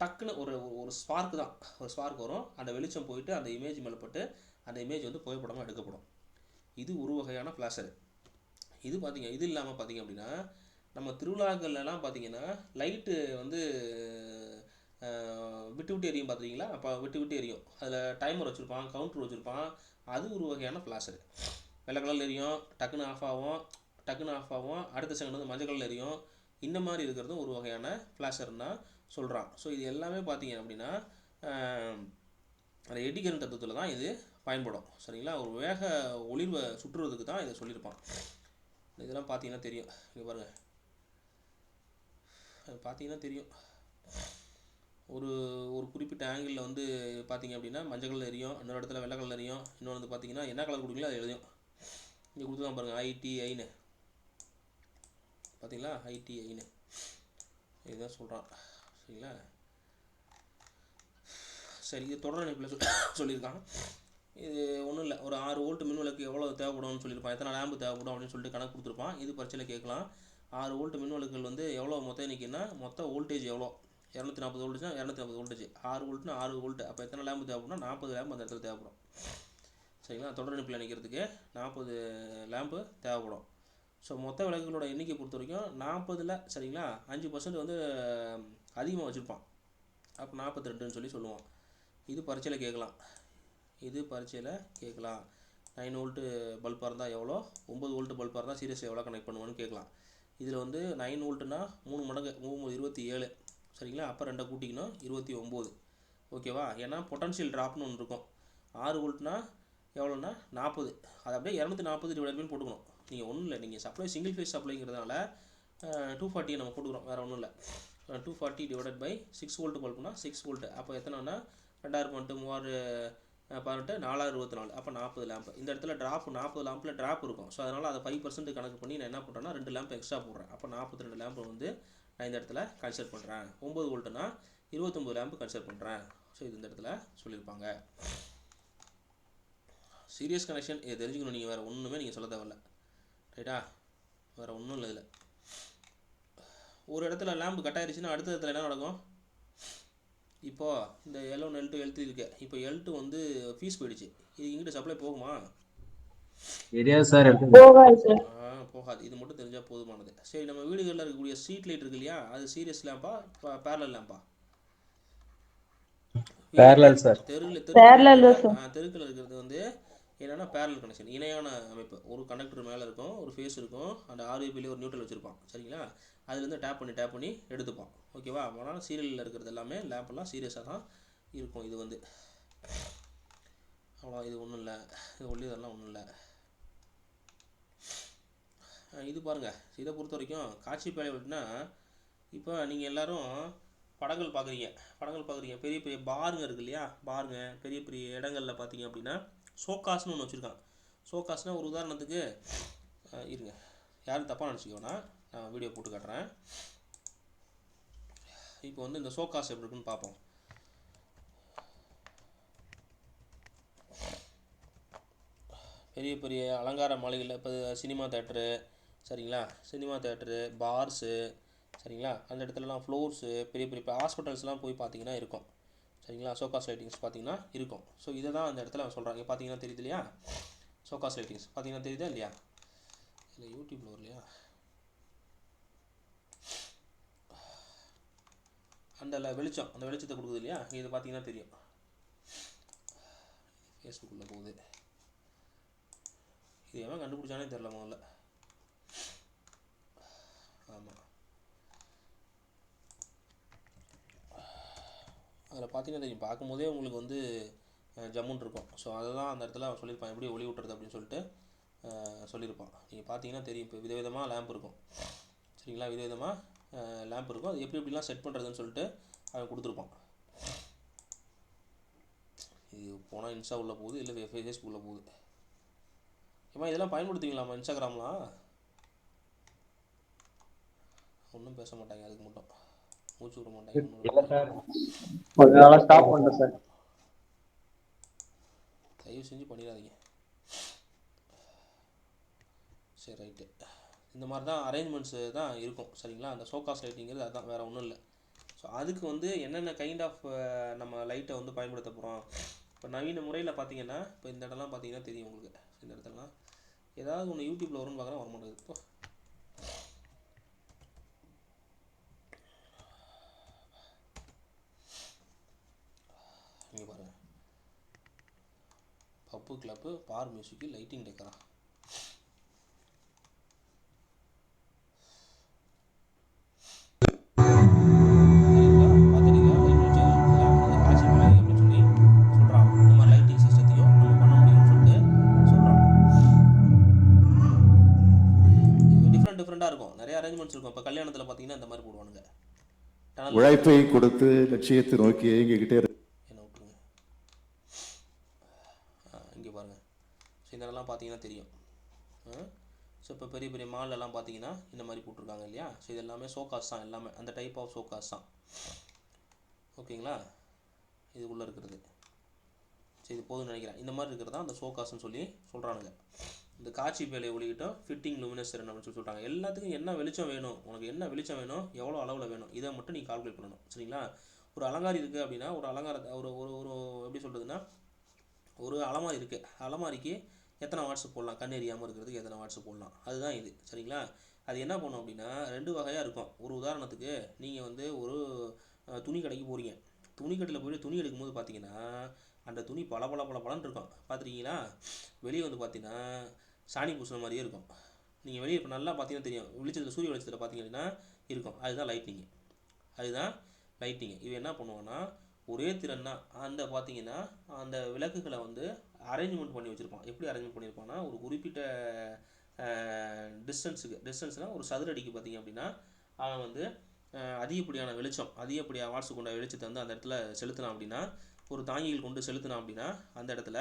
டக்குன்னு ஒரு ஸ்பார்க் தான், ஒரு ஸ்பார்க் வரும். அந்த வெளிச்சம் போயிட்டு அந்த இமேஜ் மேலே பட்டு அந்த இமேஜ் வந்து புகைப்படமாக எடுக்கப்படும். இது ஒரு வகையான ஃப்ளாஷர். இது இல்லாமல் பார்த்தீங்க அப்படின்னா நம்ம திருவிழாக்கள்லாம் பார்த்தீங்கன்னா லைட்டு வந்து விட்டு எரியும். பார்த்துருக்கீங்களா? அப்போ விட்டு எரியும். அதில் டைமர் வச்சுருப்பான், கவுண்டர் வச்சுருப்பான். அது ஒரு வகையான ஃப்ளாஷர். வெள்ளை கலரில் எரியும், டக்குன்னு ஆஃப் ஆகும், அடுத்த செகண்ட் வந்து மஞ்சள் கலரில் எரியும். இந்த மாதிரி இருக்கிறதும் ஒரு வகையான ஃப்ளாஷர்னா சொல்கிறான். ஸோ இது எல்லாமே பார்த்தீங்க அப்படின்னா அந்த எடி கரண்ட் தத்துவத்தில் தான் இது பயன்படும். சரிங்களா? ஒரு வேக ஒளிர்வை சுற்றுறதுக்கு தான் இதை சொல்லியிருப்பான். இதெல்லாம் பார்த்தீங்கன்னா தெரியும். இங்கே பாருங்கள், பார்த்தீங்கன்னா தெரியும். ஒரு குறிப்பிட்ட ஆங்கிளில் வந்து பார்த்தீங்க அப்படின்னா மஞ்சள் கலர் எரியும், இன்னொரு இடத்துல வெள்ளை கலர் எரியும், இன்னொன்று வந்து பார்த்தீங்கன்னா என்ன கலர் கொடுக்கீங்களோ அது எழுதியும். இங்கே கொடுத்து தான் பாருங்கள், ITIன்னு. பார்த்தீங்களா? ITIன்னு இதுதான் சொல்கிறான். சரிங்களா? சரி, இது தொடர் இணைப்பில் சொல்லியிருக்கான். இது ஒன்றும் இல்லை, ஒரு 6 வோல்ட் மின் விளக்கு எவ்வளோ தேவைப்படும்னு சொல்லியிருப்பான். எத்தனை லேம்பு தேவைப்படும் அப்படின்னு சொல்லிட்டு கணக்கு கொடுத்துருப்பான். இது பரீட்சையில் கேட்கலாம். 6 வோல்ட் மின் விளக்குகள் வந்து எவ்வளோ மொத்தம் எண்ணிக்கைன்னா மொத்த வோல்டேஜ் எவ்வளோ? 240 வோல்டேஜ்னா 240 வோல்டேஜ். 6 வோல்ட்னா 6 வோல்ட். அப்போ எத்தனை லேம்பு தேவைப்படும்னா 40 லேம்பு அந்த இடத்துல தேவைப்படும். சரிங்களா? தொடர் இணைப்பில் இணைக்கிறதுக்கு 40 லேம்பு தேவைப்படும். ஸோ மொத்த விளக்குகளோட எண்ணிக்கை பொறுத்த வரைக்கும் 40ல் சரிங்களா 5% வந்து அதிகமாக வச்சுருப்பான். அப்போ 42ன்னு சொல்லி சொல்லுவான். இது பரீட்சையில் கேட்கலாம். 9 வோல்ட்டு பல்பாக இருந்தால் எவ்வளோ, 9 வோல்ட்டு பல்பாக இருந்தால் சீரியஸ் எவ்வளோ கனெக்ட் பண்ணுவான்னு கேட்கலாம். இதில் வந்து 9 வோல்ட்டுனா 3 மடங்கு 27. சரிங்களா? அப்போ 2 கூட்டிக்கணும் 29. ஓகேவா? ஏன்னா பொட்டன்ஷியல் ட்ராப்னு ஒன்று இருக்கும். 6 வோல்ட்னா எவ்வளோன்னா 40. அதை அப்படியே 240 டிவைட் போட்டுக்கணும். நீங்கள் ஒன்றும் இல்லை, நீங்கள் சப்ளை சிங்கிள் ஃபேஸ் சப்ளைங்கிறதுனால 240 நம்ம போட்டுக்கிறோம், வேறு ஒன்றும் இல்லை. 240 டிவைடட் பை 6 வோல்ட் பல்புனா 6 வோல்ட்டு. அப்போ எத்தனைன்னா 2000 18 4024. அப்போ 40 லேம்ப். இந்த இடத்துல ட்ராப் 40 லேம்பில் ட்ராப் இருக்கும். ஸோ அதனால் அதை 5% கணக்கு பண்ணி நான் என்ன பண்ணுறேன்னா 2 லேம்ப் எக்ஸ்ட்ரா போடுறேன். அப்போ 42 லேம்பு வந்து நான் இந்த இடத்துல கன்சிடர் பண்ணுறேன். 9 வோல்ட்டுனா 29 லேம்பு கன்சிடர் பண்ணுறேன். ஸோ இது இந்த இடத்துல சொல்லியிருப்பாங்க. சீரியஸ் கனெக்ஷன் இதை தெரிஞ்சுக்கணும். நீங்கள் வேறு ஒன்றுமே நீங்கள் சொல்ல தேவையில்ல. ரைட்டா? வேறு ஒன்றும் இல்லை. இதில் ஒரு இடத்துல லேம்பு கட் ஆயிடுச்சுன்னா அடுத்த இடத்துல என்ன நடக்கும்? இப்போது இந்த L1 L2 L3 இருக்கு. இப்போ L2 வந்து ஃபீஸ் போயிடுச்சு. இது இங்கிட்ட சப்ளை போகுமா? தெரியாது சார். போகாது. இது மட்டும் தெரிஞ்சால் போதுமானது. சரி, நம்ம வீடுகளில் இருக்கக்கூடிய ஸ்ட்ரீட் லைட் இருக்கு இல்லையா, அது சீரியஸ் லேம்பா பேரலல் லேம்பா? Parallel sir. தெருக்கள் இருக்கிறது வந்து என்னென்னா பேரலல் கனெக்ஷன், இணையான அமைப்பு. ஒரு கண்டக்டர் மேலே இருக்கும், ஒரு ஃபேஸ் இருக்கும், அந்த RVPலே ஒரு நியூட்ரல் வச்சுருப்பான். சரிங்களா? அதுலேருந்து டேப் பண்ணி எடுத்துப்பான். ஓகேவா? ஆனால் சீரியலில் இருக்கிறது எல்லாமே லேம்பெல்லாம் சீரியஸாக தான் இருக்கும். இது வந்து அவ்வளோ, இது ஒன்றும் இல்லை. இது ஒளிதெல்லாம் ஒன்றும் இல்லை. இது பாருங்கள், இதை பொறுத்த வரைக்கும் காட்சி பேலை விட்டுனா இப்போ நீங்கள் எல்லோரும் படங்கள் பார்க்குறீங்க. பெரிய பெரிய பாருங்க இருக்கு இல்லையா, பாருங்க பெரிய பெரிய இடங்களில் பார்த்தீங்க அப்படின்னா ஷோகாஸ்னு ஒன்று வச்சுருக்கான். ஷோகாஸ்னால் ஒரு உதாரணத்துக்கு இருங்க, யாரும் தப்பாக நினச்சிக்கோனா, நான் வீடியோ போட்டு காட்டுறேன். இப்போ வந்து இந்த ஷோகாஸ் எப்படி இருக்குன்னு பார்ப்போம். பெரிய பெரிய அலங்கார மாளிகையில் இப்போ சினிமா தேட்டரு, சரிங்களா, சினிமா தேட்டரு, பார்ஸு, சரிங்களா, அந்த இடத்துலலாம் ஃப்ளோர்ஸு, பெரிய பெரிய ஹாஸ்பிட்டல்ஸ்லாம் போய் பார்த்தீங்கன்னா இருக்கும். சரிங்களா? ஷோகாஸ் லைட்டிங்ஸ் பார்த்தீங்கன்னா இருக்கும். ஸோ இதை தான் அந்த இடத்துல சொல்கிறாங்க. பார்த்தீங்கன்னா தெரியுது இல்லையா, ஷோகாஸ் லைட்டிங்ஸ் பார்த்தீங்கன்னா தெரியுதா இல்லையா? இல்லை யூடியூப்பில் வரலையா? அந்த வெளிச்சம், அந்த வெளிச்சத்தை கொடுக்குது இல்லையா, இது பார்த்தீங்கன்னா தெரியும். ஃபேஸ்புக்கில் போகுது, இது எவன் கண்டுபிடிச்சானே தெரில முதல்ல. ஆமாம், அதில் பார்த்தீங்கன்னா தெரியும், பார்க்கும்போதே உங்களுக்கு வந்து ஜம்முன் இருக்கும். ஸோ அதை தான் அந்த இடத்துல அவன் சொல்லியிருப்பான், எப்படி ஒளி விட்டுறது அப்படின்னு சொல்லிட்டு சொல்லியிருப்பான். நீங்கள் பார்த்தீங்கன்னா தெரியும், இப்போ விதவிதமாக லேம்ப் இருக்கும் சரிங்களா, விதவிதமாக லேம்ப் இருக்கும். அது எப்படி எப்படிலாம் செட் பண்ணுறதுன்னு சொல்லிட்டு அவன் கொடுத்துருப்பான். இது போனால் இன்ஸ்டா உள்ள போகுது, இல்லை ஃபேஸ்புக் உள்ள போகுது. ஏமா இதெல்லாம் பயன்படுத்துவீங்களாம்மா இன்ஸ்டாகிராம்லாம்? ஒன்றும் பேச மாட்டாங்க, அதுக்கு மட்டும் மூச்சு விட மாட்டாங்க. கொஞ்ச நாளா ஸ்டாப் பண்ணிட்டேன் சார். தயவு செஞ்சு பண்ணிடாதீங்க. சரி ரைட்டு, இந்த மாதிரி தான் அரேஞ்ச்மெண்ட்ஸு தான் இருக்கும் சரிங்களா. அந்த ஷோகாஸ் லைட்டிங்கிறது அதுதான், வேறு ஒன்றும் இல்லை. ஸோ அதுக்கு வந்து என்னென்ன கைண்ட் ஆஃப் நம்ம லைட்டை வந்து பயன்படுத்த போகிறோம். இப்போ நவீன முறையில் பார்த்தீங்கன்னா, இப்போ இந்த இடம்லாம் பார்த்தீங்கன்னா தெரியும் உங்களுக்கு. இந்த இடத்துலலாம் ஏதாவது ஒன்று யூடியூப்பில் வரும்னு பார்க்குறேன், வர மாட்டேங்குது. இப்போ இங்கே பாருங்கள், பப்பு கிளப்பு பார் மியூசிக்கு லைட்டிங் டெக்கரா. இருக்கும். இப்போ கல்யாணத்தில் பார்த்தீங்கன்னா இந்த மாதிரி போடுவானுங்க. உழைப்பை கொடுத்து லட்சியத்தை நோக்கி எங்ககிட்ட என்ன விட்டுருங்க. இங்கே பாருங்கள், ஸோ இந்த இடம்லாம் பார்த்தீங்கன்னா தெரியும். ஸோ இப்போ பெரிய பெரிய மால்லலாம் பார்த்தீங்கன்னா இந்த மாதிரி போட்டிருக்காங்க இல்லையா. ஸோ இது எல்லாமே ஷோகாஸ் தான், எல்லாமே அந்த டைப் ஆஃப் ஷோகாஸ் தான். ஓகேங்களா, இதுக்குள்ளே இருக்கிறது. சரி இது போதும்னு நினைக்கிறேன். இந்த மாதிரி இருக்கிறது தான் அந்த ஷோகாஸ்ன்னு சொல்லி சொல்கிறானுங்க. இந்த காட்சி பேலை ஒளிக்கிட்டும் ஃபிட்டிங் லுமினஸ்டர் அப்படின்னு சொல்லி சொல்கிறாங்க. எல்லாத்துக்கும் என்ன வெளிச்சம் வேணும், உனக்கு என்ன வெளிச்சம் வேணும், எவ்வளோ அளவில் வேணும், இதை மட்டும் நீங்கள் கால்குலேட் பண்ணணும் சரிங்களா. ஒரு அலங்காரி இருக்குது அப்படின்னா, ஒரு அலங்காரத்தை ஒரு ஒரு ஒரு எப்படி சொல்கிறதுன்னா, ஒரு அலமாரி இருக்குது, அலமாரிக்கு எத்தனை வாட்ஸ் போடலாம், கண் எரியாமல் இருக்கிறதுக்கு எத்தனை வாட்ஸ் போடலாம், அதுதான் இது சரிங்களா. அது என்ன பண்ணும் அப்படின்னா, ரெண்டு வகையாக இருக்கும். ஒரு உதாரணத்துக்கு நீங்கள் வந்து ஒரு துணி கடைக்கு போகிறீங்க. துணி கடையில் போய்ட்டு துணி எடுக்கும்போது பார்த்தீங்கன்னா அந்த துணி பளபளன்னு இருக்கும். பார்த்துருக்கீங்களா, வெளியே வந்து பார்த்தீங்கன்னா சாணி பூசின மாதிரியே இருக்கும். நீங்கள் வெளியே இப்போ நல்லா பார்த்தீங்கன்னா தெரியும், வெளிச்சத்தில் சூரிய வெளிச்சத்தில் பார்த்தீங்கன்னா இருக்கும். அதுதான் லைட்டிங்கு, அதுதான் லைட்டிங்கு. இது என்ன பண்ணுவோன்னா, ஒரே திறன்னா அந்த பார்த்தீங்கன்னா அந்த விளக்குகளை வந்து அரேஞ்ச்மெண்ட் பண்ணி வச்சுருப்பான். எப்படி அரேஞ்ச்மெண்ட் பண்ணியிருப்பான்னா, ஒரு குறிப்பிட்ட டிஸ்டன்ஸ்னால் ஒரு சதுரடிக்கு பார்த்தீங்க அப்படின்னா அவன் வந்து அதிகப்படியான வெளிச்சம், அதிகப்படியான வாட்ஸு கொண்ட வெளிச்சத்தை வந்து அந்த இடத்துல செலுத்தினான் அப்படின்னா, ஒரு தாங்கிகள் கொண்டு செலுத்தினான் அப்படின்னா அந்த இடத்துல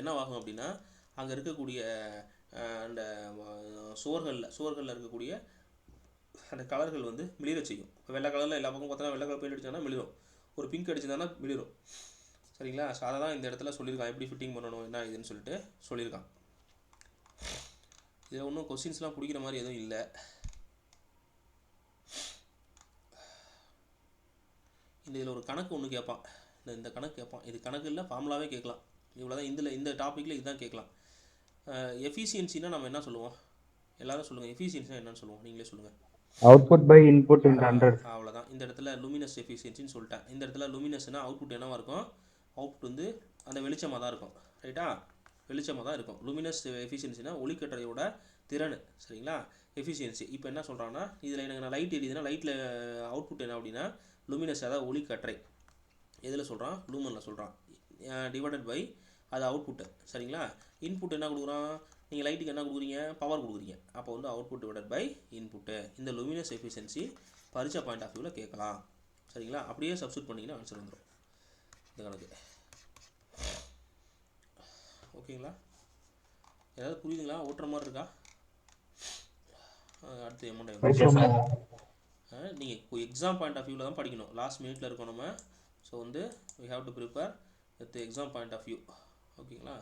என்னவாகும் அப்படின்னா, அங்கே இருக்கக்கூடிய அந்த சுவர்களில் இருக்கக்கூடிய அந்த கலர்கள் வந்து மிளிர செய்யும். இப்போ வெள்ளை கலரில் எல்லா பக்கம் பார்த்தோன்னா வெள்ளை கலர் பெயிண்ட் அடிச்சாங்கன்னா மிளிரும், ஒரு பிங்க் அடிச்சிருந்தானா மிளிரும் சரிங்களா. ஸோ அதை தான் இந்த இடத்துல சொல்லியிருக்கான், எப்படி ஃபிட்டிங் பண்ணணும் என்ன இதுன்னு சொல்லிட்டு சொல்லியிருக்கான். இதில் ஒன்றும் கொஸ்டின்ஸ்லாம் பிடிக்கிற மாதிரி எதுவும் இல்லை. இதில் ஒரு கணக்கு ஒன்று கேட்பான், இந்த கணக்கு கேட்பான். இது கணக்கு இல்லை, ஃபார்முலாவே கேட்கலாம். இவ்வளோ தான் இந்த டாப்பிக்கில் இதுதான் கேட்கலாம். எஃபிஷியன்சினா நம்ம என்ன சொல்லுவோம், எல்லாரும் சொல்லுங்கள். எஃபிஷியன்சினா என்னன்னு சொல்லுவோம், நீங்களே சொல்லுங்கள். அவுட்புட் பை இன்புட் இன் 100. அவ்வளோதான். இந்த இடத்துல லூமினஸ் எஃபிஷியன்சின்னு சொல்லிட்டேன். இந்த இடத்துல லூமினஸ்னா அவுட்புட் என்னவாக இருக்கும், அவுட்புட் வந்து அந்த வெளிச்சமாக தான் இருக்கும் ரைட்டா, வெளிச்சமாக தான் இருக்கும். லூமினஸ் எஃபிஷியன்சினா ஒளிக்கற்றையோட திறன் சரிங்களா, எஃபிஷியன்சி. இப்போ என்ன சொல்கிறான்னா, இதில் எனக்கு நான் லைட் எரியுதுன்னா லைட்டில் அவுட்புட் என்ன அப்படின்னா லூமினஸ், அதாவது ஒளிக்கற்றை. எதில் சொல்கிறான், லூமனில் சொல்கிறான். டிவைடட் பை அது அவுட்புட்டு சரிங்களா. இன்புட் என்ன கொடுக்குறான், நீங்கள் லைட்டுக்கு என்ன கொடுக்குறீங்க, பவர் கொடுக்குறீங்க. அப்போ வந்து அவுட்புட் டிவைடட் பை இன்புட்டு. இந்த லூமினஸ் எஃபிஷியன்சி பரிச்சை பாயிண்ட் ஆஃப் வியூவில் கேட்கலாம் சரிங்களா. அப்படியே சப்ஸ்டியூட் பண்ணிங்கன்னா ஆன்சர் வந்துடும் இந்த கணக்கு. ஓகேங்களா, ஏதாவது புரியுதுங்களா, ஓட்டுற மாதிரி இருக்கா? அடுத்து அமௌண்ட் நீங்கள் எக்ஸாம் பாயிண்ட் ஆஃப் வியூவில் தான் படிக்கணும். லாஸ்ட் மினிட்ல இருக்கோம் நம்ம. ஸோ வந்து we have to prepare with the exam point of view. ஓகேங்களா.